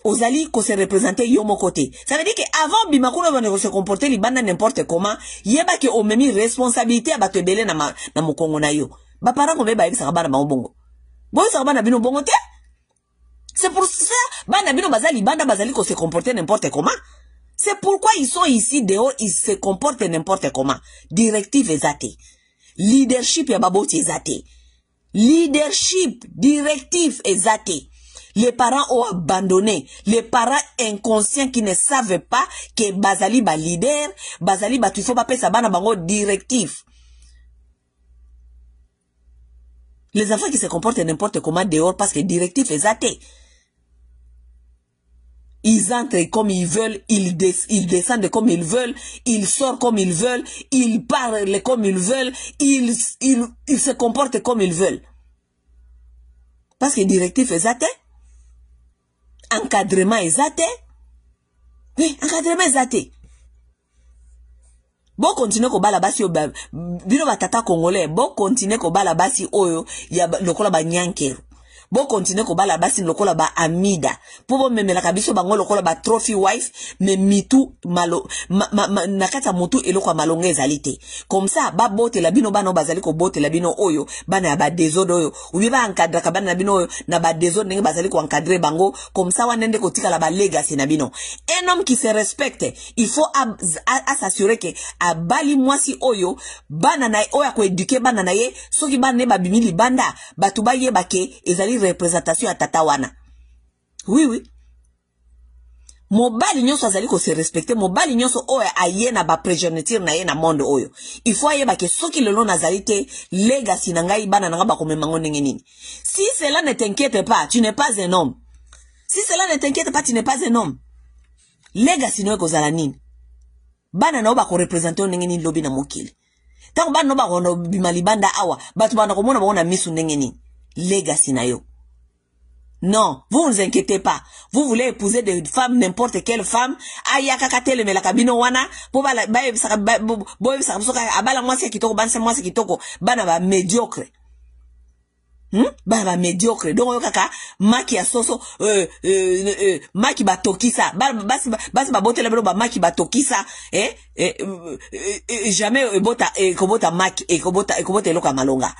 Ozali ko se représenter yo mon côté. Ça veut dire que avant bima kuna va se comporter libanda n'importe comment, yeba ke o memi responsabilité ba te belé na mo Kongo na yo. Ba parents ko be ba yebisa bana ba bongo. Boy sa bana bino bongo te. C'est pour ça, bana bino bazali banda bazali ko se comporter n'importe comment. C'est pourquoi ils sont ici dehors, ils se comportent n'importe comment. Directive ezate. Leadership ya baboti ezate. Leadership, directive ezate. Les parents ont abandonné. Les parents inconscients qui ne savent pas que bazali ba leader, bazali ba tu faut pas pesa bana bango directive. Les enfants qui se comportent n'importe comment dehors parce que directive ezate. Ils entrent comme ils veulent, ils descendent comme ils veulent, ils sortent comme ils veulent, ils parlent comme ils veulent, ils se comportent comme ils veulent. Parce que directive ezate. Encadrement ezate. Oui, encadrement ezate. Bon continuer ko bala basi bino batata congolais, bon continuer ko bala basi oyo ya lokola ba nyankero. Bon continuer ko bala basi lokola ba amida. Pour memela kabiso bango lokola ba trophy wife me mitu malo nakata mutu eloko malonga ezalite. Comme ça ba bote la bino bana bazali ko bote la bino oyo bana ba désordre oyo. Ubi ba encadrer ka bana bino oyo na ba désordre nge bazali ko encadrer bango comme ça wanende ko tika la ba legacy na bino. Un homme qui se respecte, il faut s'assurer que a bali mwasi oyo bana na oya ko éduquer bana na ye soki bana ne ba bimili banda batuba ye bake ezali représentation à tatawana. Oui, oui. Mobali nyonso azali ko se respecter, mobali nyonso oyo aye na ba progéniture na ye na monde oyo. Il faut ayeba ke soki lelo nazali te legacy na ngai bana na nga ba komemango ndenge nini. Si cela ne t'inquiète pas, tu n'es pas un homme. Si cela ne t'inquiète pas, tu n'es pas un homme. Legacy no kozala nini? Bana na ba ko représenter ndenge nini lobi na mokili. Tango bana no ba ko bimali banda awa, batu bana ko mona ba na misu ndenge nini? Legacy na yo. Non, vous ne vous inquiétez pas. Vous voulez épouser des femmes, n'importe quelle femme. Ayaka katele me la kabino wana. Po ba abala mwasi kitoko, banse mwasi kitoko. Bana ba médiocre. Bana ba médiocre. Donc kaka maki ya soso maki ba tokisa. Basi ba bote la belo ba maki ba tokisa. Jamais bota kobota maki kobota eloka malonga.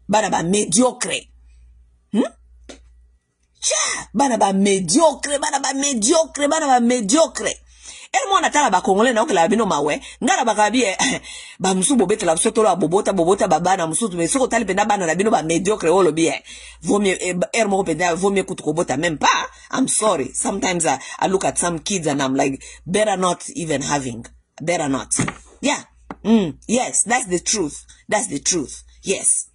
Bana ba médiocre. Bana ba médiocre, bana ba médiocre, bana ba médiocre. El mwana tala ba congolais na okela bino mawe. Ngala ba kabi ba musu bobeta la soto la bobota babana musu mais soko tali penda bana na bino ba médiocre olo bien. Vaut mieux mo penda vaut mieux kutuko bota même pas. I'm sorry. Sometimes I look at some kids and I'm like better not even having. Better not. Yeah. Yes, that's the truth. That's the truth. Yes.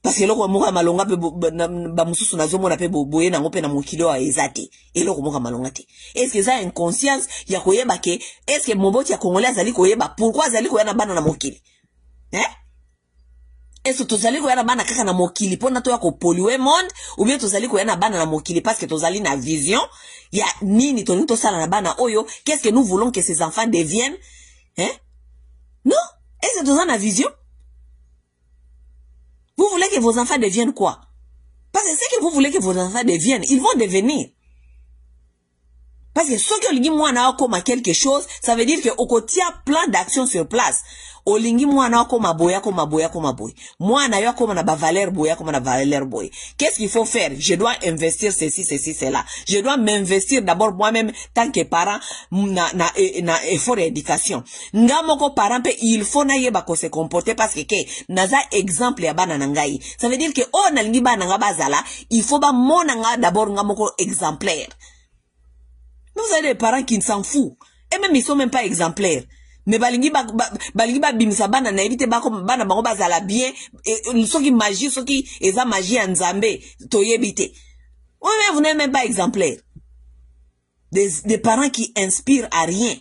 Parce que loko moka malonga pe ba mususu na zomo na pe boye na ngope na mokilo wa ezate eloko moka malonga te. Est-ce que ça inconscience ya koyeba ke est-ce que moboti ya congolais azali koyeba pourquoi azali koyana bana na mokili? Est-ce que tozali koyana bana kaka na mokili pona to ya ko polluer monde ou bien tozali koyana bana na mokili parce que tozali na vision ya nini to nito sala na bana oyo qu'est-ce que nous voulons que ces enfants deviennent hein? Non, est-ce que tozali na vision? Vous voulez que vos enfants deviennent quoi? Parce que ce que vous voulez que vos enfants deviennent, ils vont devenir. Parce que ce que olingi mwana wako ma quelque chose, ça veut dire que okotia plan d'action sur place. Olingi mwana wako maboya ko maboya ko maboy. Mwana yako na ba valeur boya ko na valeur boy. Qu'est-ce qu'il faut faire? Je dois investir ceci, cela. Je dois m'investir d'abord moi-même tant que parent na effort d'éducation. Ngamoko parent pe il faut na yeba ko se comporter parce que naza exemple ya bana nangai. Ça veut dire que on alingi bana nga bazala, il faut ba mona nga d'abord ngamoko exemplaire. Vous avez des parents qui ne s'en foutent. Et même ils sont même pas exemplaires. Mais balingi ba bimisa bana na evite ba ko bana bango bazala bien et soki magie soki eza magie nzambe to yebite. Oui mais vous n'êtes même pas exemplaires. Des parents qui inspirent à rien.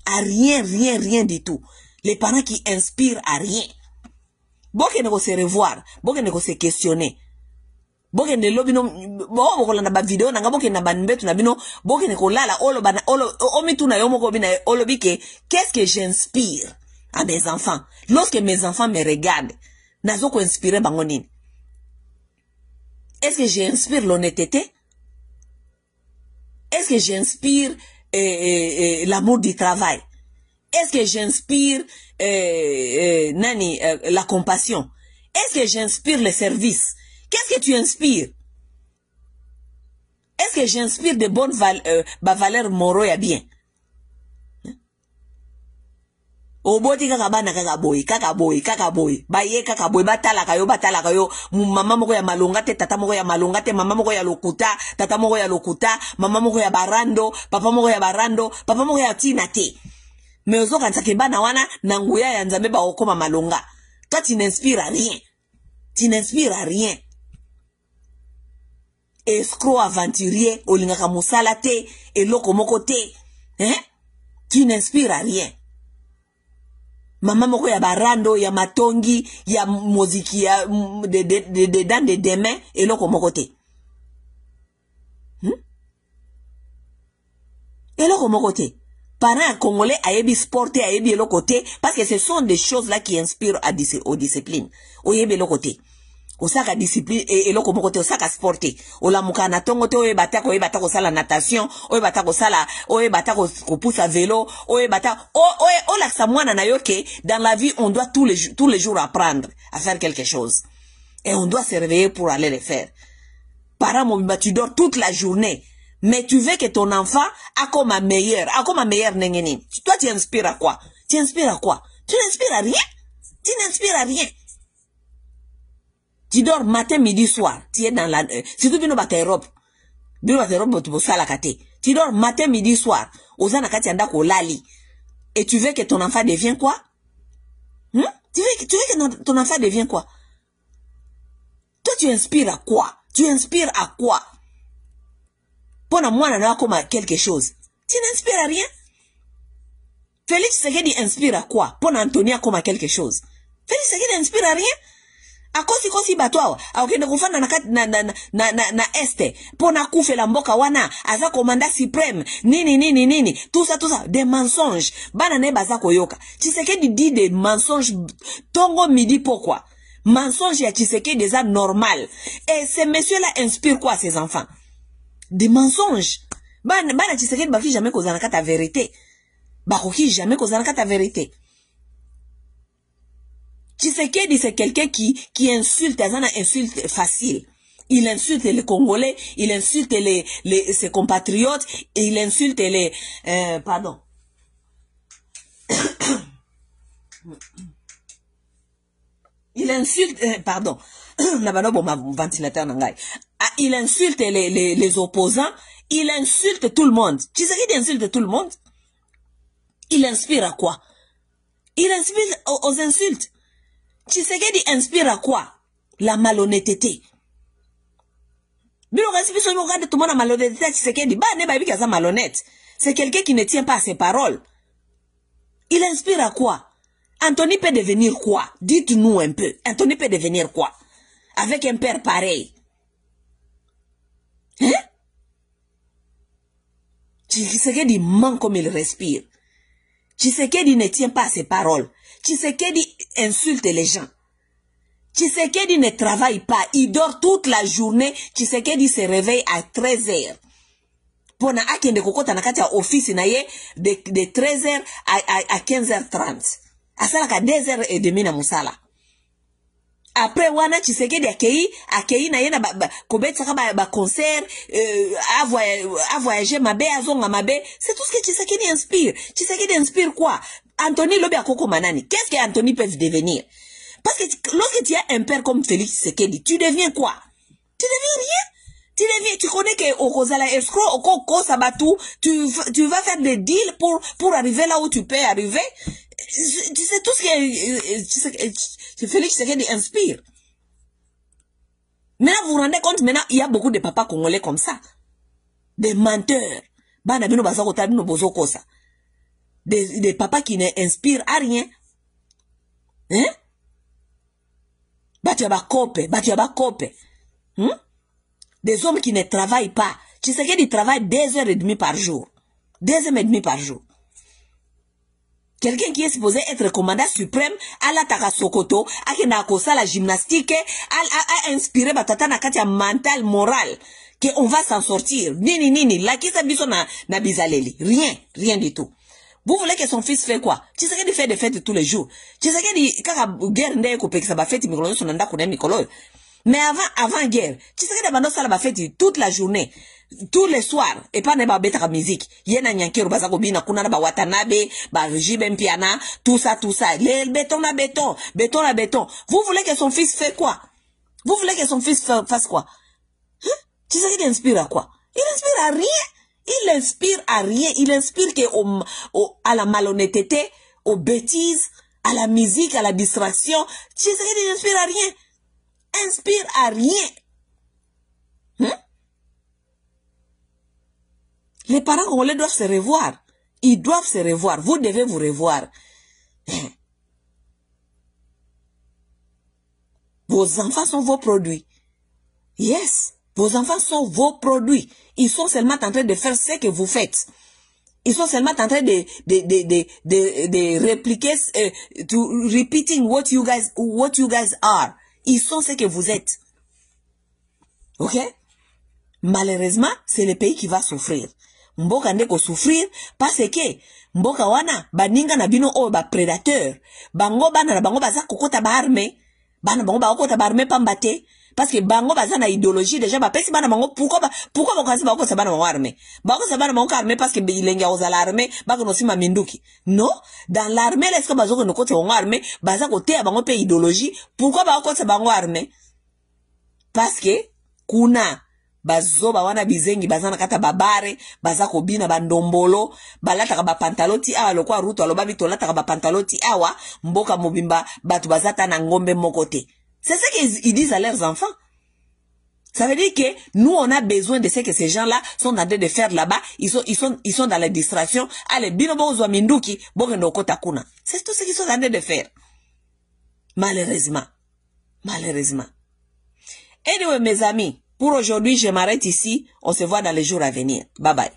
À rien du tout. Les parents qui inspirent à rien. Boke ne ko se revoir, boke ne ko se questionner. Boke ne lobino bo na ba video na ngaboke na banbetu na bino boke ne ko lala olo bana olo omitu na yomo ko bina olo bike qu'est-ce que j'inspire à mes enfants lorsque mes enfants me regardent nazo ko inspirer bango nini? Est-ce que j'inspire l'honnêteté? Est-ce que j'inspire l'amour du travail? Est-ce que j'inspire la compassion? Est-ce que j'inspire le service? Qu'est-ce que tu inspires? Est-ce que j'inspire de bonnes valeurs moraux et bien? Oboti kaka bana kaka boy. Baye kaka boy batala kayo. Mama moko ya malonga te, tata moko ya malonga te, mama moko ya lokuta, tata moko ya lokuta, mama moko ya barando, papa moko ya barando, papa moko ya tina te. Mais ozo kanisa ke bana wana na nguya ya nzambe ba okoma malonga. Toi tu n'inspires à rien. Tu n'inspires à rien. Escroc aventurier, olingaka musala te, eloko moko te. Hein? Tu n'inspires à rien. Mama moko ya barando, ya matongi, ya moziki, ya de demain, eloko moko te. Eloko moko te. Parents congolais ayebi sporté, ayebi eloko te, parce que ce sont des choses là qui inspirent aux disciplines. Oyebi eloko te. Osaka discipline et eloko moko te, osaka sporté. Olamuka na tongo te oyebata ko sala natation, oyebata ko sala, oyebata ko pousse à vélo, oyebata laksa mwana na yoke dans la vie on doit tous les jours apprendre à faire quelque chose. Et on doit se réveiller pour aller le faire. Parents mobimba tu dors toute la journée. Mais tu veux que ton enfant a comme un meilleur nengenini. Toi tu inspires à quoi? Tu inspires à quoi? Tu n'inspires à rien. Tu n'inspires à rien. Tu dors matin, midi, soir. Tu es dans la... Si tu viens à Europe, tu dors matin, midi, soir. Ozana kati anda ko lali. Et tu veux que ton enfant devienne quoi? Tu veux que ton enfant devienne quoi? Toi tu inspires à quoi? Tu inspires à quoi? Pona mwana na comme quelque chose. Tu n'inspires à rien. Félix Tshisekedi inspire à quoi? Pona Antonia comme quelque chose. Félix Tshisekedi inspire à rien. Akosi batwa akende kufana na este pona kufela mboka wana aza komanda suprême nini tout ça des mensonges bana ne baza koyoka. Tshisekedi dit des mensonges tongo midi pourquoi? Mensonges ya Tshisekedi déjà normal. Et ces messieurs là inspirent quoi à ses enfants? Des mensonges. Bana Tshisekedi baki jamais kozana kata vérité. Bakoki jamais kozana kata vérité. Tshisekedi c'est quelqu'un qui insulte, insulte facile. Il insulte les Congolais, il insulte ses compatriotes, et il insulte les pardon. Il insulte pardon. Il insulte les opposants, il insulte tout le monde. Tshisekedi insulte tout le monde. Il inspire à quoi? Il inspire aux insultes. Tshisekedi inspire à quoi? La malhonnêteté. Tout le monde a malhonnêteté. Tshisekedi, malhonnête. C'est quelqu'un qui ne tient pas à ses paroles. Il inspire à quoi? Anthony peut devenir quoi? Dites-nous un peu. Anthony peut devenir quoi? Avec un père pareil. Hein? Tshisekedi ment comme il respire. Tshisekedi ne tient pas à ses paroles. Tshisekedi insulte les gens. Tshisekedi ne travaille pas. Il dort toute la journée. Tshisekedi se réveille à 13h. Pona akende kokota na kati ya office na ye de 13h à 15h30. Asala ka 2h30 na musala. Après wana Tshisekedi akei na ye na kobetsa ba concert, a voyager mabe, azonga mabe. C'est tout ce que Tshisekedi inspire. Tshisekedi inspire quoi? Anthony Lobi Akoko Manani. Qu'est-ce que Anthony peut devenir? Parce que lorsque tu as un père comme Félix Tshisekedi, tu deviens quoi? Tu deviens rien. Tu connais que au Kozala escroc, au Koko Sabatou, tu vas faire des deals pour arriver là où tu peux arriver. Tu sais tout ce que Félix Tshisekedi inspire. Maintenant, vous vous rendez compte, maintenant, il y a beaucoup de papas congolais comme ça. Des menteurs. Des papas qui ne inspirent à rien. Hein? Des hommes qui ne travaillent pas. Tshisekedi travaille 2h30 par jour. 2h30 par jour. Quelqu'un qui est supposé être commandant suprême, à la Takasokoto, à la gymnastique, à inspirer batata na katia mental, moral, qu'on va s'en sortir. Nini, la qui s'abisso na bizaleli. Rien du tout. Vous voulez que son fils fait quoi? Tshisekedi fait des fêtes tous les jours. Tshisekedi, kaka guerre ndeye kopekisa ba fête mikolo so nanda kuna mikolo. Mais avant guerre, Tshisekedi abando sala ba fête toute la journée, tous les soirs, et pas ne ba beta musique. Yena nyankero bazako bina kuna na ba watanabe, ba jibe mpiana, tout ça. Le béton na béton. Vous voulez que son fils fait quoi? Vous voulez que son fils fasse quoi? Hein? Tshisekedi inspire à quoi? Il inspire à rien. Il inspire à la malhonnêteté, aux bêtises, à la musique, à la distraction. Tshisekedi n'inspire à rien. Inspire à rien. Hein? Les parents congolais doivent se revoir. Ils doivent se revoir. Vous devez vous revoir. Vos enfants sont vos produits. Yes. Vos enfants sont vos produits. Ils sont seulement en train de faire ce que vous faites. Ils sont seulement en train de répliquer, repeating what you guys are. Ils sont ce que vous êtes. Ok? Malheureusement, c'est le pays qui va souffrir. Mboka ndeko souffrir parce que mboka wana baninga na bino o ba prédateur. Bango bana na bango baza kokota ba armée. Bana bango ba kokota ba armée pambate. Parce que bango baza na idéologie déjà ba pesi bana bango pourquoi bakazi ba kokota bana bango armée. Ba kokota bana bango armée parce que ilenga ozala armée ba kono sima minduki. Non, dans l'armée est-ce que bazoko no kote bango armée, baza kote bango pe idéologie, pourquoi ba kokota bango armée? Parce que kuna bazoba wana bizengi bazana kata babare bazako bina bandombolo balata ba pantaloti awa lokwa ruto aloba bitolata ba pantaloti awa mboka mobimba batu bazata na ngombe mokote. C'est ce qu'ils disent à leurs enfants. Ça veut dire que nous on a besoin de ce que ces gens-là sont en train de faire là-bas. Ils sont dans la distraction. Allez, bino bozo minduki bogendo kota kuna. C'est tout ce qu'ils sont en train de faire. Malheureusement. Anyway, mes amis, pour aujourd'hui, je m'arrête ici. On se voit dans les jours à venir. Bye bye.